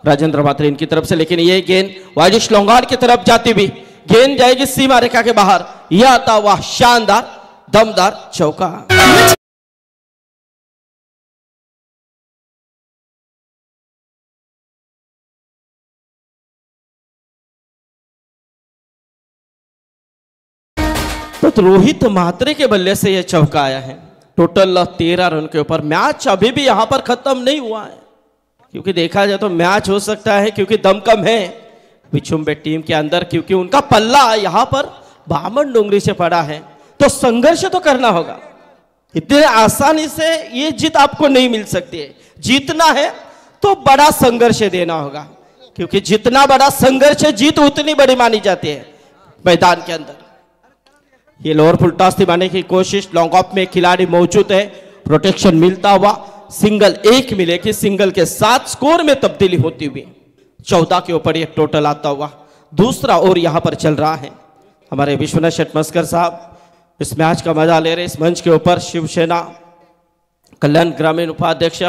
राजेंद्र म्हात्रे इनकी तरफ से. लेकिन ये गेंद वाजिश लोंगार की तरफ जाती हुई गेंद जाएगी सीमा रेखा के बाहर. यह आता हुआ शानदार दमदार चौका. तो रोहित म्हात्रे के बल्ले से यह चौका आया है. टोटल 13 रन के ऊपर. मैच अभी भी यहां पर खत्म नहीं हुआ है, क्योंकि देखा जाए तो मैच हो सकता है, क्योंकि दम कम है विचुम्बे टीम के अंदर, क्योंकि उनका पल्ला यहां पर बामन डोंगरी से पड़ा है. तो संघर्ष तो करना होगा. इतने आसानी से ये जीत आपको नहीं मिल सकती है. जीतना है तो बड़ा संघर्ष देना होगा, क्योंकि जितना बड़ा संघर्ष है जीत उतनी बड़ी मानी जाती है मैदान के अंदर. ये लोअर फुल टॉस दिवाने की कोशिश. लॉन्ग ऑफ में खिलाड़ी मौजूद है. प्रोटेक्शन मिलता हुआ सिंगल एक मिलेगी. सिंगल के साथ स्कोर में तब्दीली होती हुई 14 के ऊपर ये टोटल आता हुआ दूसरा ओवर यहां पर चल रहा है. हमारे विश्वनाथ शेटमस्कर साहब इस मैच का मजा ले रहे. इस मंच के ऊपर शिवसेना कल्याण ग्रामीण उपाध्यक्ष,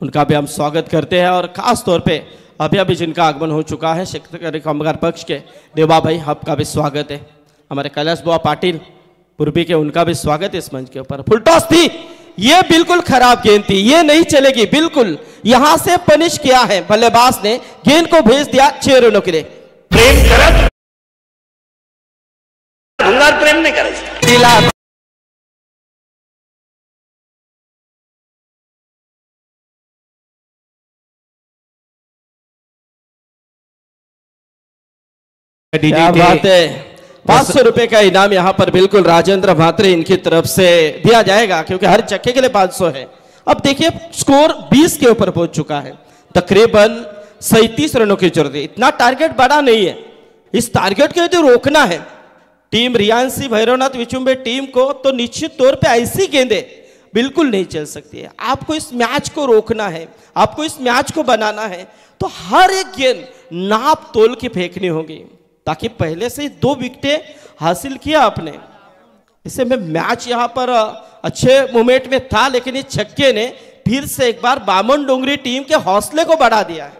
उनका भी हम स्वागत करते हैं. और खास तौर पे अभी अभी जिनका आगमन हो चुका है शेतकरी कामगार पक्ष के देवा भाई, आपका भी स्वागत है. हमारे कैलाश बुआ पाटिल पूर्वी के, उनका भी स्वागत है इस मंच के ऊपर. फुल टॉस थी, ये बिल्कुल खराब गेंद थी, ये नहीं चलेगी बिल्कुल. यहां से पनिश किया है बल्लेबाज ने, गेंद को भेज दिया 6 रनों के लिए. प्रेम करत भंगार प्रेम नहीं करायचं. क्या बात है. 500 रुपए का इनाम यहां पर बिल्कुल राजेंद्र म्हात्रे इनकी तरफ से दिया जाएगा, क्योंकि हर चक्के के लिए 500 है. अब देखिए स्कोर 20 के ऊपर पहुंच चुका है. तकरीबन 37 रनों की जरूरत है. इतना टारगेट बड़ा नहीं है. इस टारगेट को यदि रोकना है टीम रियांसी भैरवनाथ विचुम्बे टीम को, तो निश्चित तौर पे ऐसी गेंदें बिल्कुल नहीं चल सकती है. आपको इस मैच को रोकना है, आपको इस मैच को बनाना है, तो हर एक गेंद नाप तोल के फेंकनी होगी, ताकि पहले से 2 विकेटें हासिल किया आपने. इसे में मैच यहां पर अच्छे मोमेंट में था, लेकिन इस छक्के ने फिर से एक बार बामन डोंगरी टीम के हौसले को बढ़ा दिया है,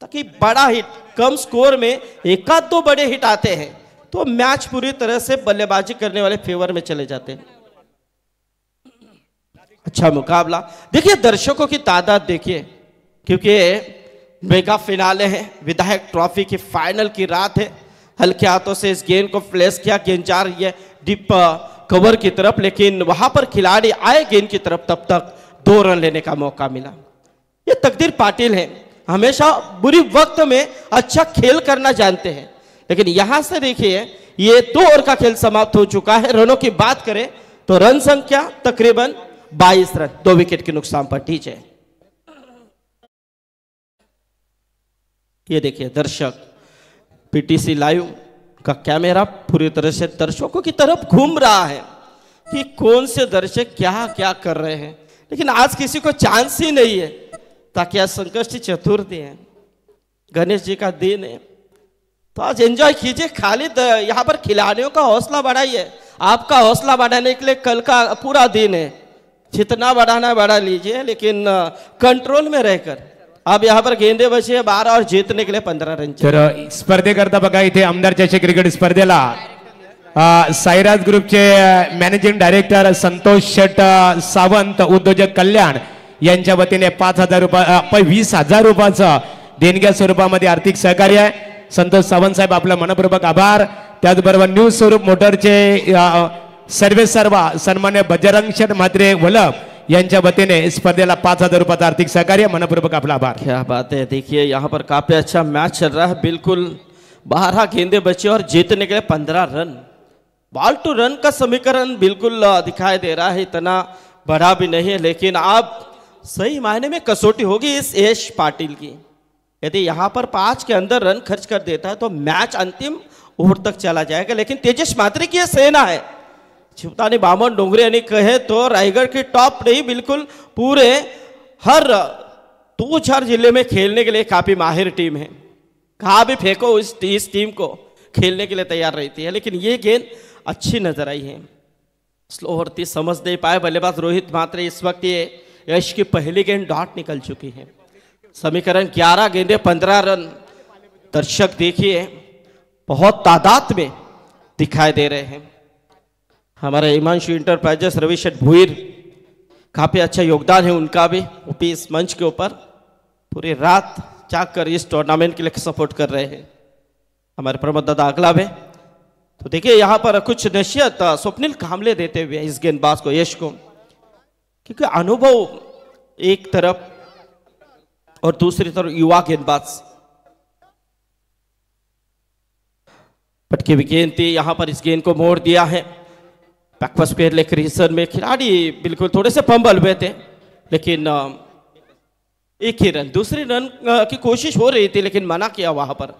ताकि बड़ा हिट कम स्कोर में 1-2 बड़े हिट आते हैं तो मैच पूरी तरह से बल्लेबाजी करने वाले फेवर में चले जाते हैं. अच्छा मुकाबला. देखिए दर्शकों की तादाद देखिए, क्योंकि मेगा फिनाले है, विधायक ट्रॉफी की फाइनल की रात है. हल्के हाथों से इस गेंद को फ्लैश किया, गेंद जा रही है डीप कवर की तरफ, लेकिन वहां पर खिलाड़ी आए गेंद की तरफ, तब तक 2 रन लेने का मौका मिला. ये तकदीर पाटिल है, हमेशा बुरी वक्त में अच्छा खेल करना जानते हैं. लेकिन यहां से देखिए ये 2 ओवर का खेल समाप्त हो चुका है. रनों की बात करें तो रन संख्या तकरीबन 22 रन, 2 विकेट के नुकसान पर टीचे. ये देखिए दर्शक, पीटीसी लाइव का कैमरा पूरी तरह से दर्शकों की तरफ घूम रहा है कि कौन से दर्शक क्या क्या कर रहे हैं. लेकिन आज किसी को चांस ही नहीं है, ताकि आज संकष्टी चतुर्थी है, गणेश जी का दिन है, तो आज एंजॉय कीजिए. खाली यहाँ पर खिलाड़ियों का हौसला बढ़ाइए. आपका हौसला बढ़ाने के लिए कल का पूरा दिन है, जितना बढ़ाना बढ़ा लीजिए, लेकिन कंट्रोल में रहकर. अब यहाँ पर गेंदे बचे 12 और जीतने के लिए 15 रन. तर स्पर्धेकरता बघा इथे आमदार चषक क्रिकेट स्पर्धेला साईराज ग्रुपचे मॅनेजिंग डायरेक्टर संतोष शेट सावंत, उद्योजक कल्याण यांच्या वतीने 20,000 रुपयाचं देणग्या स्वरूपामध्ये आर्थिक सहकार्य आहे. संतोष सावंत साहेब आपला मनपूर्वक आभार. त्याचबरोबर न्यू स्वरूप मोटरचे सर्वे सर्वा सन्मान्य बजरंग शेट म्हात्रे वल्लभ यांच्या वतीने स्पर्धेला 5,000 रुपयाचं आर्थिक सहकार्य, मनपूर्वक आपला आभार. क्या बात है. देखिए यहाँ पर काफी अच्छा मैच चल रहा है. बिल्कुल 12 गेंदे बचे और जीतने के लिए 15 रन. बॉल टू रन का समीकरण बिल्कुल दिखाई दे रहा है, इतना बड़ा भी नहीं है, लेकिन अब सही मायने में कसौटी होगी इस यश पाटिल की. यदि यहाँ पर 5 के अंदर रन खर्च कर देता है तो मैच अंतिम ओवर तक चला जाएगा. लेकिन तेजस म्हात्रे की यह सेना है, चिवतानी बामन डोंगरी यानी कहे तो रायगढ़ के टॉप नहीं, बिल्कुल पूरे हर 2-4 जिले में खेलने के लिए काफी माहिर टीम है। कहाँ भी फेंको इस टीम को खेलने के लिए तैयार रहती है। लेकिन ये गेंद अच्छी नजर आई है, स्लो होती समझ नहीं पाए बल्लेबाज रोहित म्हात्रे। इस वक्त ये यश की पहली गेंद डॉट निकल चुकी है। समीकरण 11 गेंदे 15 रन। दर्शक देखिए बहुत तादाद में दिखाई दे रहे हैं। हमारे हिमांशु इंटरप्राइजेस रविशेठ भुईर, काफी अच्छा योगदान है उनका भी इस मंच के ऊपर। पूरी रात जागकर इस टूर्नामेंट के लिए सपोर्ट कर रहे हैं हमारे प्रमोद दादा अगला में। तो देखिए यहाँ पर कुछ नसीहत स्वप्निल कामले देते हुए इस गेंदबाज को, यश को, क्योंकि अनुभव एक तरफ और दूसरी तरफ युवा गेंदबाज। पटकी हुई गेंद थी, यहां पर इस गेंद को मोड़ दिया है। बैकवर्ड पेयर लेकर रीजन में खिलाड़ी बिल्कुल थोड़े से फंबल हुए थे, लेकिन एक ही रन, दूसरे रन की कोशिश हो रही थी लेकिन मना किया वहां पर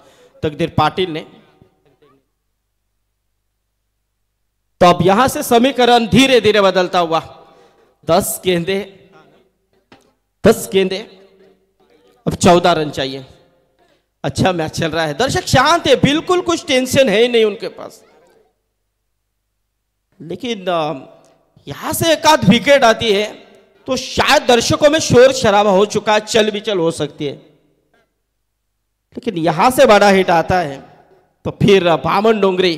तकदीर पाटिल ने। तो अब यहां से समीकरण धीरे धीरे बदलता हुआ 10 गेंदे अब 14 रन चाहिए। अच्छा मैच चल रहा है, दर्शक शांत है, बिल्कुल कुछ टेंशन है ही नहीं उनके पास। लेकिन यहां से एक आध विकेट आती है तो शायद दर्शकों में शोर शराबा हो चुका है, चल बिचल हो सकती है। लेकिन यहां से बड़ा हिट आता है तो फिर बामन डोंगरी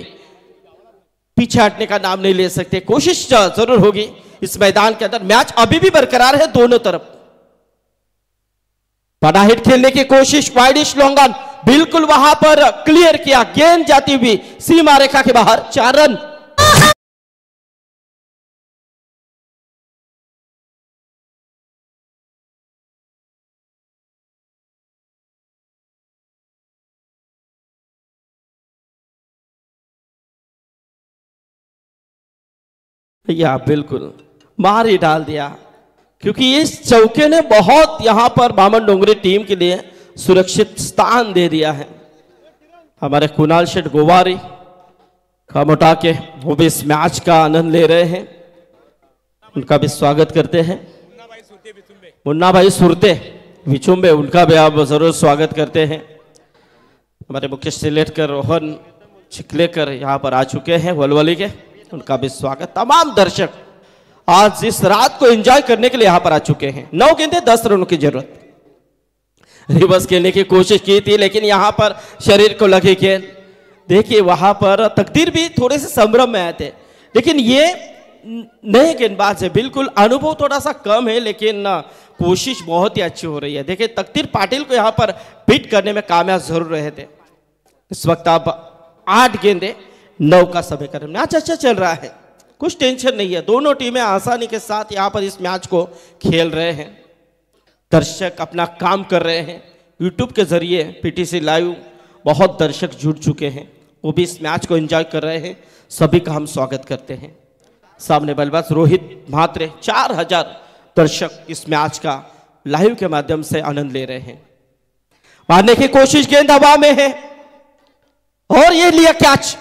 पीछे हटने का नाम नहीं ले सकते। कोशिश जरूर होगी इस मैदान के अंदर। मैच अभी भी बरकरार है दोनों तरफ। बड़ा हिट खेलने की कोशिश, वाइडिश लॉन्ग ऑन, बिल्कुल वहां पर क्लियर किया, गेंद जाती हुई सीमा रेखा के बाहर, 4 रन। या बिल्कुल मार ही डाल दिया, क्योंकि इस चौके ने बहुत यहां पर बामन डोंगरी टीम के लिए सुरक्षित स्थान दे दिया है। हमारे कुणाल शेठ गोवारी खामोटा के वो भी इस मैच का आनंद ले रहे हैं, उनका भी स्वागत करते हैं। मुन्ना भाई सुरते विचुम्बे, उनका भी आप जरूर स्वागत करते हैं। हमारे मुख्य सिलेक्टर रोहन चिखलेकर यहाँ पर आ चुके हैं वलवली के, उनका भी स्वागत। तमाम दर्शक आज इस रात को एंजॉय करने के लिए यहां पर आ चुके हैं। 9 गेंदे 10 रनों की जरूरत। रिवर्स खेलने की कोशिश की थी लेकिन यहां पर शरीर को लगी गेंद। देखिए वहां पर तकदीर भी थोड़े से संभ्रम में आए थे, लेकिन ये नए गेंदबाज है, बिल्कुल अनुभव थोड़ा सा कम है लेकिन कोशिश बहुत ही अच्छी हो रही है। देखिए तकदीर पाटिल को यहां पर बीट करने में कामयाब जरूर रहे थे। इस वक्त आप 8 गेंदे 9 का समीकरण। मैच अच्छा चल रहा है, कुछ टेंशन नहीं है। दोनों टीमें आसानी के साथ यहां पर इस मैच को खेल रहे हैं। दर्शक अपना काम कर रहे हैं। यूट्यूब के जरिए पीटीसी लाइव बहुत दर्शक जुड़ चुके हैं, वो भी इस मैच को एंजॉय कर रहे हैं। सभी का हम स्वागत करते हैं। सामने बल्लेबाज रोहित म्हात्रे, 4000 दर्शक इस मैच का लाइव के माध्यम से आनंद ले रहे हैं। मारने की कोशिश, गेंद हवा में है और ये लिया कैच।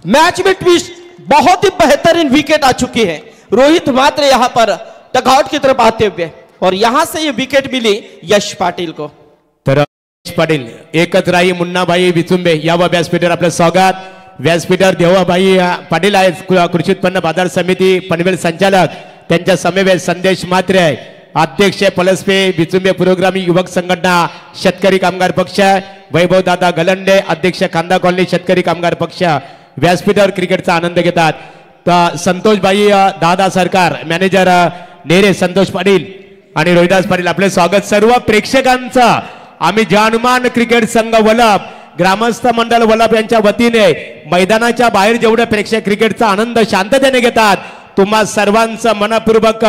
मैच में ट्विस्ट, बहुत ही बेहतरीन विकेट आ चुकी है। रोहित म्हात्रे यहां पर डगआउट की तरफ आते हुए, और यहां से ये विकेट मिली यश पाटिल को। तर यश पाटील एकच राही मुन्नाबाई विचुंबे या व्यासपीठावर आपलं स्वागत। व्यासपीठावर देवाबाई पाटील आहेत, कृषी उत्पन्न बाजार समिती पनवेल संचालक, त्यांच्या समवेत संदेश म्हात्रे आहे, अध्यक्ष पलसपे विचुंबे पुरोगामी युवक संघटना शेतकरी कामगार पक्ष, वैभव दादा गलंडे अध्यक्ष कांदा कॉलनी शेतकरी कामगार पक्ष व्यासपीठावर क्रिकेटचा आनंद घेतात। तर संतोषबाई दादा सरकार, मॅनेजर नेरे संतोष पाटील आणि रोहिदास पाटील, आपले स्वागत। सर्व प्रेक्षकांचं आम्ही जानमान क्रिकेट संघ वलभ, ग्रामस्थ मंडळ वलभ यांच्या वतीने मैदानाच्या बाहेर जेवढे प्रेक्षक क्रिकेटचा आनंद शांततेने घेतात, तुम्हा सर्वांचं मनपूर्वक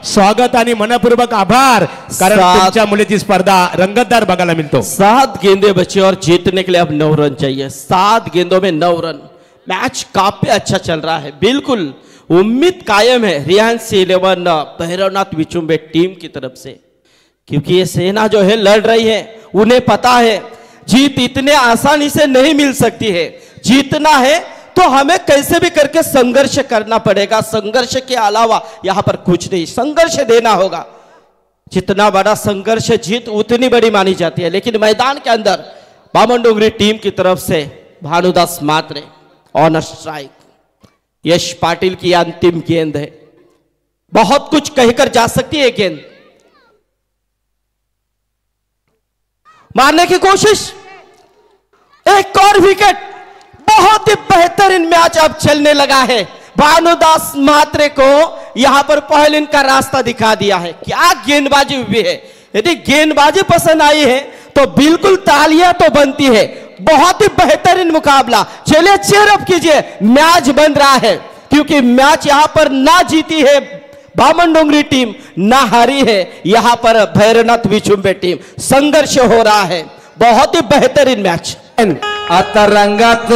स्वागत आणि मनपूर्वक आभार, कारण तुमच्या मुलीची स्पर्धा रंगतदार बघायला मिळतो। 7 गेंदे बचे और जीतने के लिए अब 9 रन चाहिए। 7 गेंदों में 9 रन। मैच काफी अच्छा चल रहा है, बिल्कुल उम्मीद कायम है रियांस 11 भैरवनाथ विचुंबे टीम की तरफ से, क्योंकि ये सेना जो है लड़ रही है, उन्हें पता है जीत इतने आसानी से नहीं मिल सकती है। जीतना है तो हमें कैसे भी करके संघर्ष करना पड़ेगा। संघर्ष के अलावा यहां पर कुछ नहीं, संघर्ष देना होगा। जितना बड़ा संघर्ष जीत उतनी बड़ी मानी जाती है। लेकिन मैदान के अंदर बामनडोंगरी टीम की तरफ से भानुदास मात्रे ऑन स्ट्राइक। यश पाटिल की अंतिम गेंद है, बहुत कुछ कहकर जा सकती है गेंद। मारने की कोशिश, एक और विकेट। बहुत ही बेहतरीन मैच अब चलने लगा है। भानुदास मात्रे को यहां पर पहले इनका रास्ता दिखा दिया है। क्या गेंदबाजी हुई है। यदि गेंदबाजी पसंद आई है तो बिल्कुल तालियां तो बनती है। बहुत ही बेहतरीन मुकाबला। चलिए चीयर अप कीजिए। मैच बन रहा है क्योंकि मैच यहां पर ना जीती है बामनडोंगरी टीम, ना हारी है यहां पर भैरवनाथ विचुंबे टीम। संघर्ष हो रहा है, बहुत ही बेहतरीन मैच। आता रंगात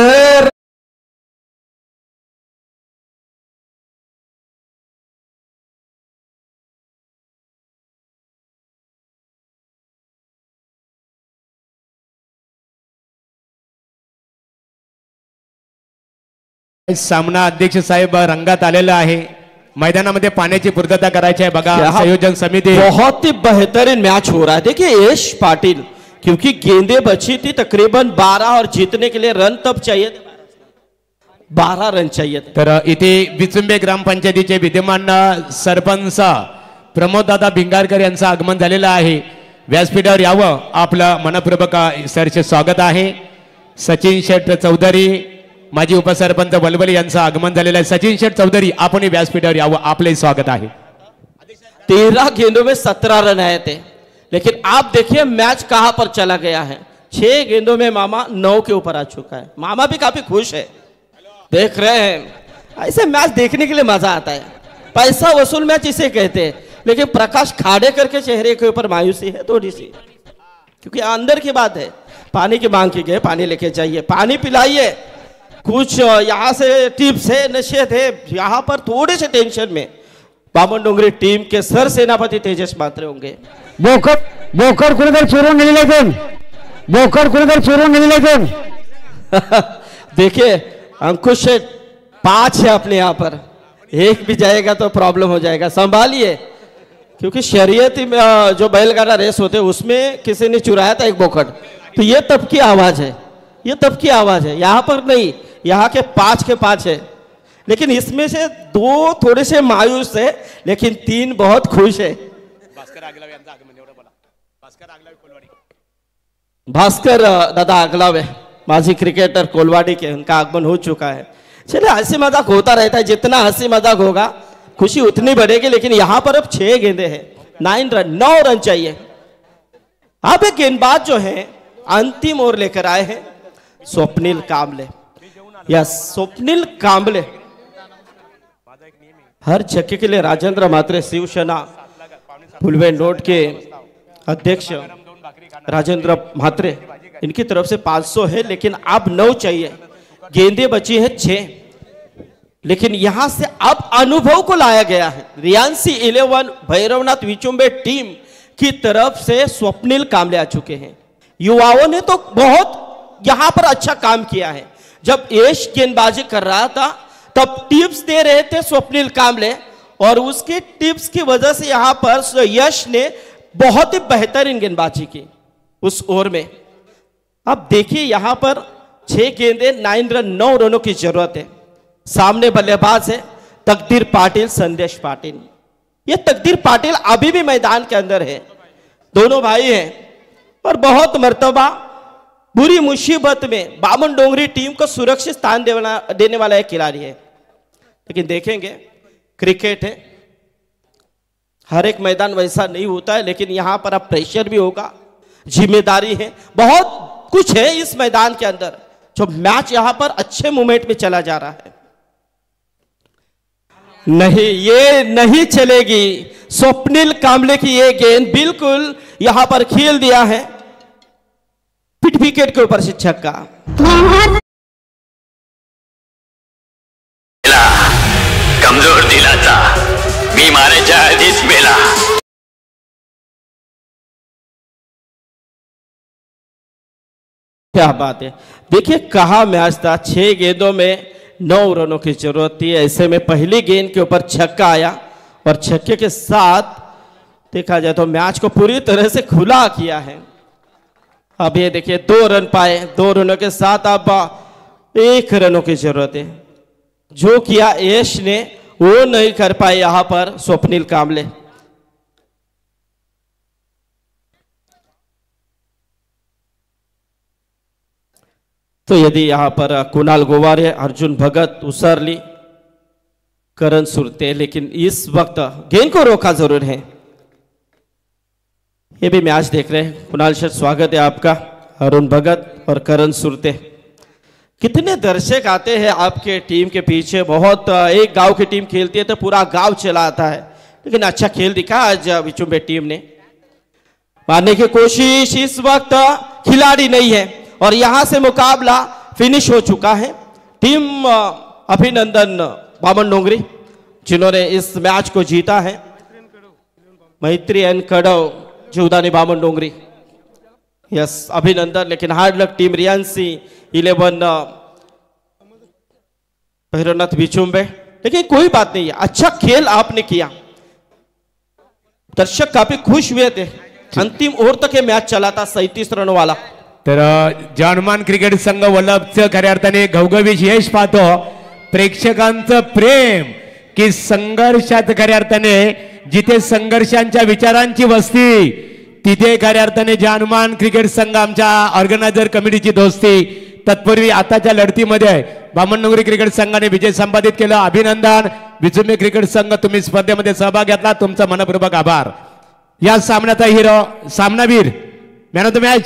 सामना अध्यक्ष साहेब रंगात आलेला आहे। मैदानामध्ये पाण्याची पूर्तता करायची आहे बघा। संयोजन समिती, बहुत ही बेहतरीन मैच हो रहा है। देखिए यश पाटिल, क्योंकि गेंदें बची थी तकरीबन 12 और जीतने के लिए रन तब चाहिए थे 12 रन चाहिए थे। तर इथे विचुंबे ग्रामपंचायतीचे विद्यमान सरपंच प्रमोददादा भिंगारकर यांचं आगमन झालेलं आहे। व्यासपीठावर यावं आपलं मनपूर्वक सरचे स्वागत आहे। सचिन शेठ चौधरी माजी उपसरपंच वलवली यांचं आगमन झालेलं आहे। सचिन शेठ चौधरी आपण व्यासपीठावर यावं, आपले स्वागत आहे। 13 गेंदों में 17 रन आए थे, लेकिन आप देखिए मैच कहां पर चला गया है। 6 गेंदों में मामा 9 के ऊपर आ चुका है। मामा भी काफी खुश है, देख रहे हैं। ऐसे मैच देखने के लिए मजा आता है। पैसा वसूल मैच इसे कहते हैं। लेकिन प्रकाश खाड़े करके चेहरे के ऊपर मायूसी है थोड़ी सी, क्योंकि अंदर की बात है। पानी की मांग की गई, पानी लेके जाइए, पानी पिलाइए। कुछ यहाँ से टिप्स है, नशे थे, यहाँ पर थोड़े से टेंशन में बामनडोंगरी टीम के सर सेनापति तेजस मात्रे होंगे। बोकड कुणीतरी चोरून नेलेले कोण, बोकड कुणीतरी चोरून नेलेले कोण। देखिए अंकुश 5 है अपने यहाँ पर, एक भी जाएगा तो प्रॉब्लम हो जाएगा, संभालिए। क्योंकि शरीयती में जो बैलगाड़ा रेस होते हैं उसमें किसी ने चुराया था एक बोकड, तो ये तब की आवाज है, ये तब की आवाज है। यहाँ पर नहीं, यहाँ के 5 के 5 है। लेकिन इसमें से 2 थोड़े से मायूस है, लेकिन 3 बहुत खुश है। भास्कर दादा आगलावे माजी क्रिकेटर कोलवाड़ी के, उनका आगमन हो चुका है। चलिए हंसी मजाक होता रहता है, जितना हंसी मजाक होगा खुशी उतनी बढ़ेगी। लेकिन यहां पर अब 6 गेंदे हैं, 9 रन चाहिए। अब एक गेंदबाज जो है अंतिम ओवर लेकर आए हैं स्वप्निल कांबले। यस, स्वप्निल कांबले हर छक्के के लिए राजेंद्र मात्रे शिवसेना फुलवे नोट के अध्यक्ष राजेंद्र म्हात्रे, इनकी तरफ से 500 है, लेकिन अब 9 चाहिए। गेंदे बची है 6, लेकिन यहां से अब अनुभव को लाया गया है। रियांसी 11 भैरवनाथ विचुंबे टीम की तरफ से स्वप्निल कांबले आ चुके हैं। युवाओं ने तो बहुत यहां पर अच्छा काम किया है। जब यश गेंदबाजी कर रहा था तब टिप्स दे रहे थे स्वप्निल कांबले, और उसके टिप्स की वजह से यहां पर यश ने बहुत ही बेहतरीन गेंदबाजी की उस ओवर में। अब देखिए यहां पर 6 गेंदे 9 रन, 9 रनों की जरूरत है। सामने बल्लेबाज है तकदीर पाटिल, संदेश पाटिल। ये तकदीर पाटिल अभी भी मैदान के अंदर है, दोनों भाई हैं, और बहुत मर्तबा बुरी मुसीबत में बामनडोंगरी टीम को सुरक्षित स्थान देने वाला एक खिलाड़ी है। लेकिन देखेंगे, क्रिकेट है, हर एक मैदान वैसा नहीं होता है, लेकिन यहां पर अब प्रेशर भी होगा, जिम्मेदारी है, बहुत कुछ है इस मैदान के अंदर। जो मैच यहां पर अच्छे मोमेंट में चला जा रहा है। नहीं, ये नहीं चलेगी। स्वप्निल कांबले की ये गेंद बिल्कुल यहां पर खेल दिया है, पिट विकेट के ऊपर से छक्का। कमजोर दिलाचा मी मारायच्या आधीच मेला। क्या बात है। देखिए कहा मैच था, 6 गेंदों में 9 रनों की जरूरत थी। ऐसे में पहली गेंद के ऊपर छक्का आया और छक्के के साथ देखा जाए तो मैच को पूरी तरह से खुला किया है। अब ये देखिए 2 रन पाए, 2 रनों के साथ अब 1 रनों की जरूरत है। जो किया यश ने वो नहीं कर पाए यहां पर स्वप्निल कामले। तो यदि यहां पर कुणाल गोवारे, अर्जुन भगत, उसरली, करण सुरते, लेकिन इस वक्त गेंद को रोका जरूर है। ये भी मैच देख रहे हैं। कुणाल सर स्वागत है आपका। अरुण भगत और करण सुरते, कितने दर्शक आते हैं आपके टीम के पीछे। बहुत एक गांव की टीम खेलती है तो पूरा गांव चला आता है, लेकिन अच्छा खेल दिखा आज विचुम्बे टीम ने। मारने की कोशिश, इस वक्त खिलाड़ी नहीं है और यहां से मुकाबला फिनिश हो चुका है। टीम अभिनंदन बामन डोंगरी जिन्होंने इस मैच को जीता है। मैत्री एन कड़व जीवदानी बामन डोंगरी, यस अभिनंदन। लेकिन hard luck team Riyansi 11 Bhairavnath Vichumbe. लेकिन कोई बात नहीं है, अच्छा खेल आपने किया। दर्शक काफी खुश हुए थे। अंतिम ओवर तक ये मैच चला था 37 रनों वाला। तर जानुमान क्रिकेट संघ वल्लभचं खऱ्या अर्थाने घवघवीत यश पाहतो। प्रेक्षकांचं प्रेम की संघर्षात खऱ्या अर्थाने जिथे संघर्षांच्या विचारांची वस्ती तिथे खऱ्या अर्थाने जानुमान क्रिकेट संघ आमच्या ऑर्गनायझर कमिटीची दोस्ती। तत्पूर्वी आताच्या लढतीमध्ये बामणडोंगरी क्रिकेट संघाने विजय संपादित केला। अभिनंदन विचुंबे क्रिकेट संघ, तुम्ही स्पर्धेमध्ये सहभाग घेतला, तुमचा मनपूर्वक आभार। या सामन्याचा हिरो सामनावीर मॅन ऑफ द मॅच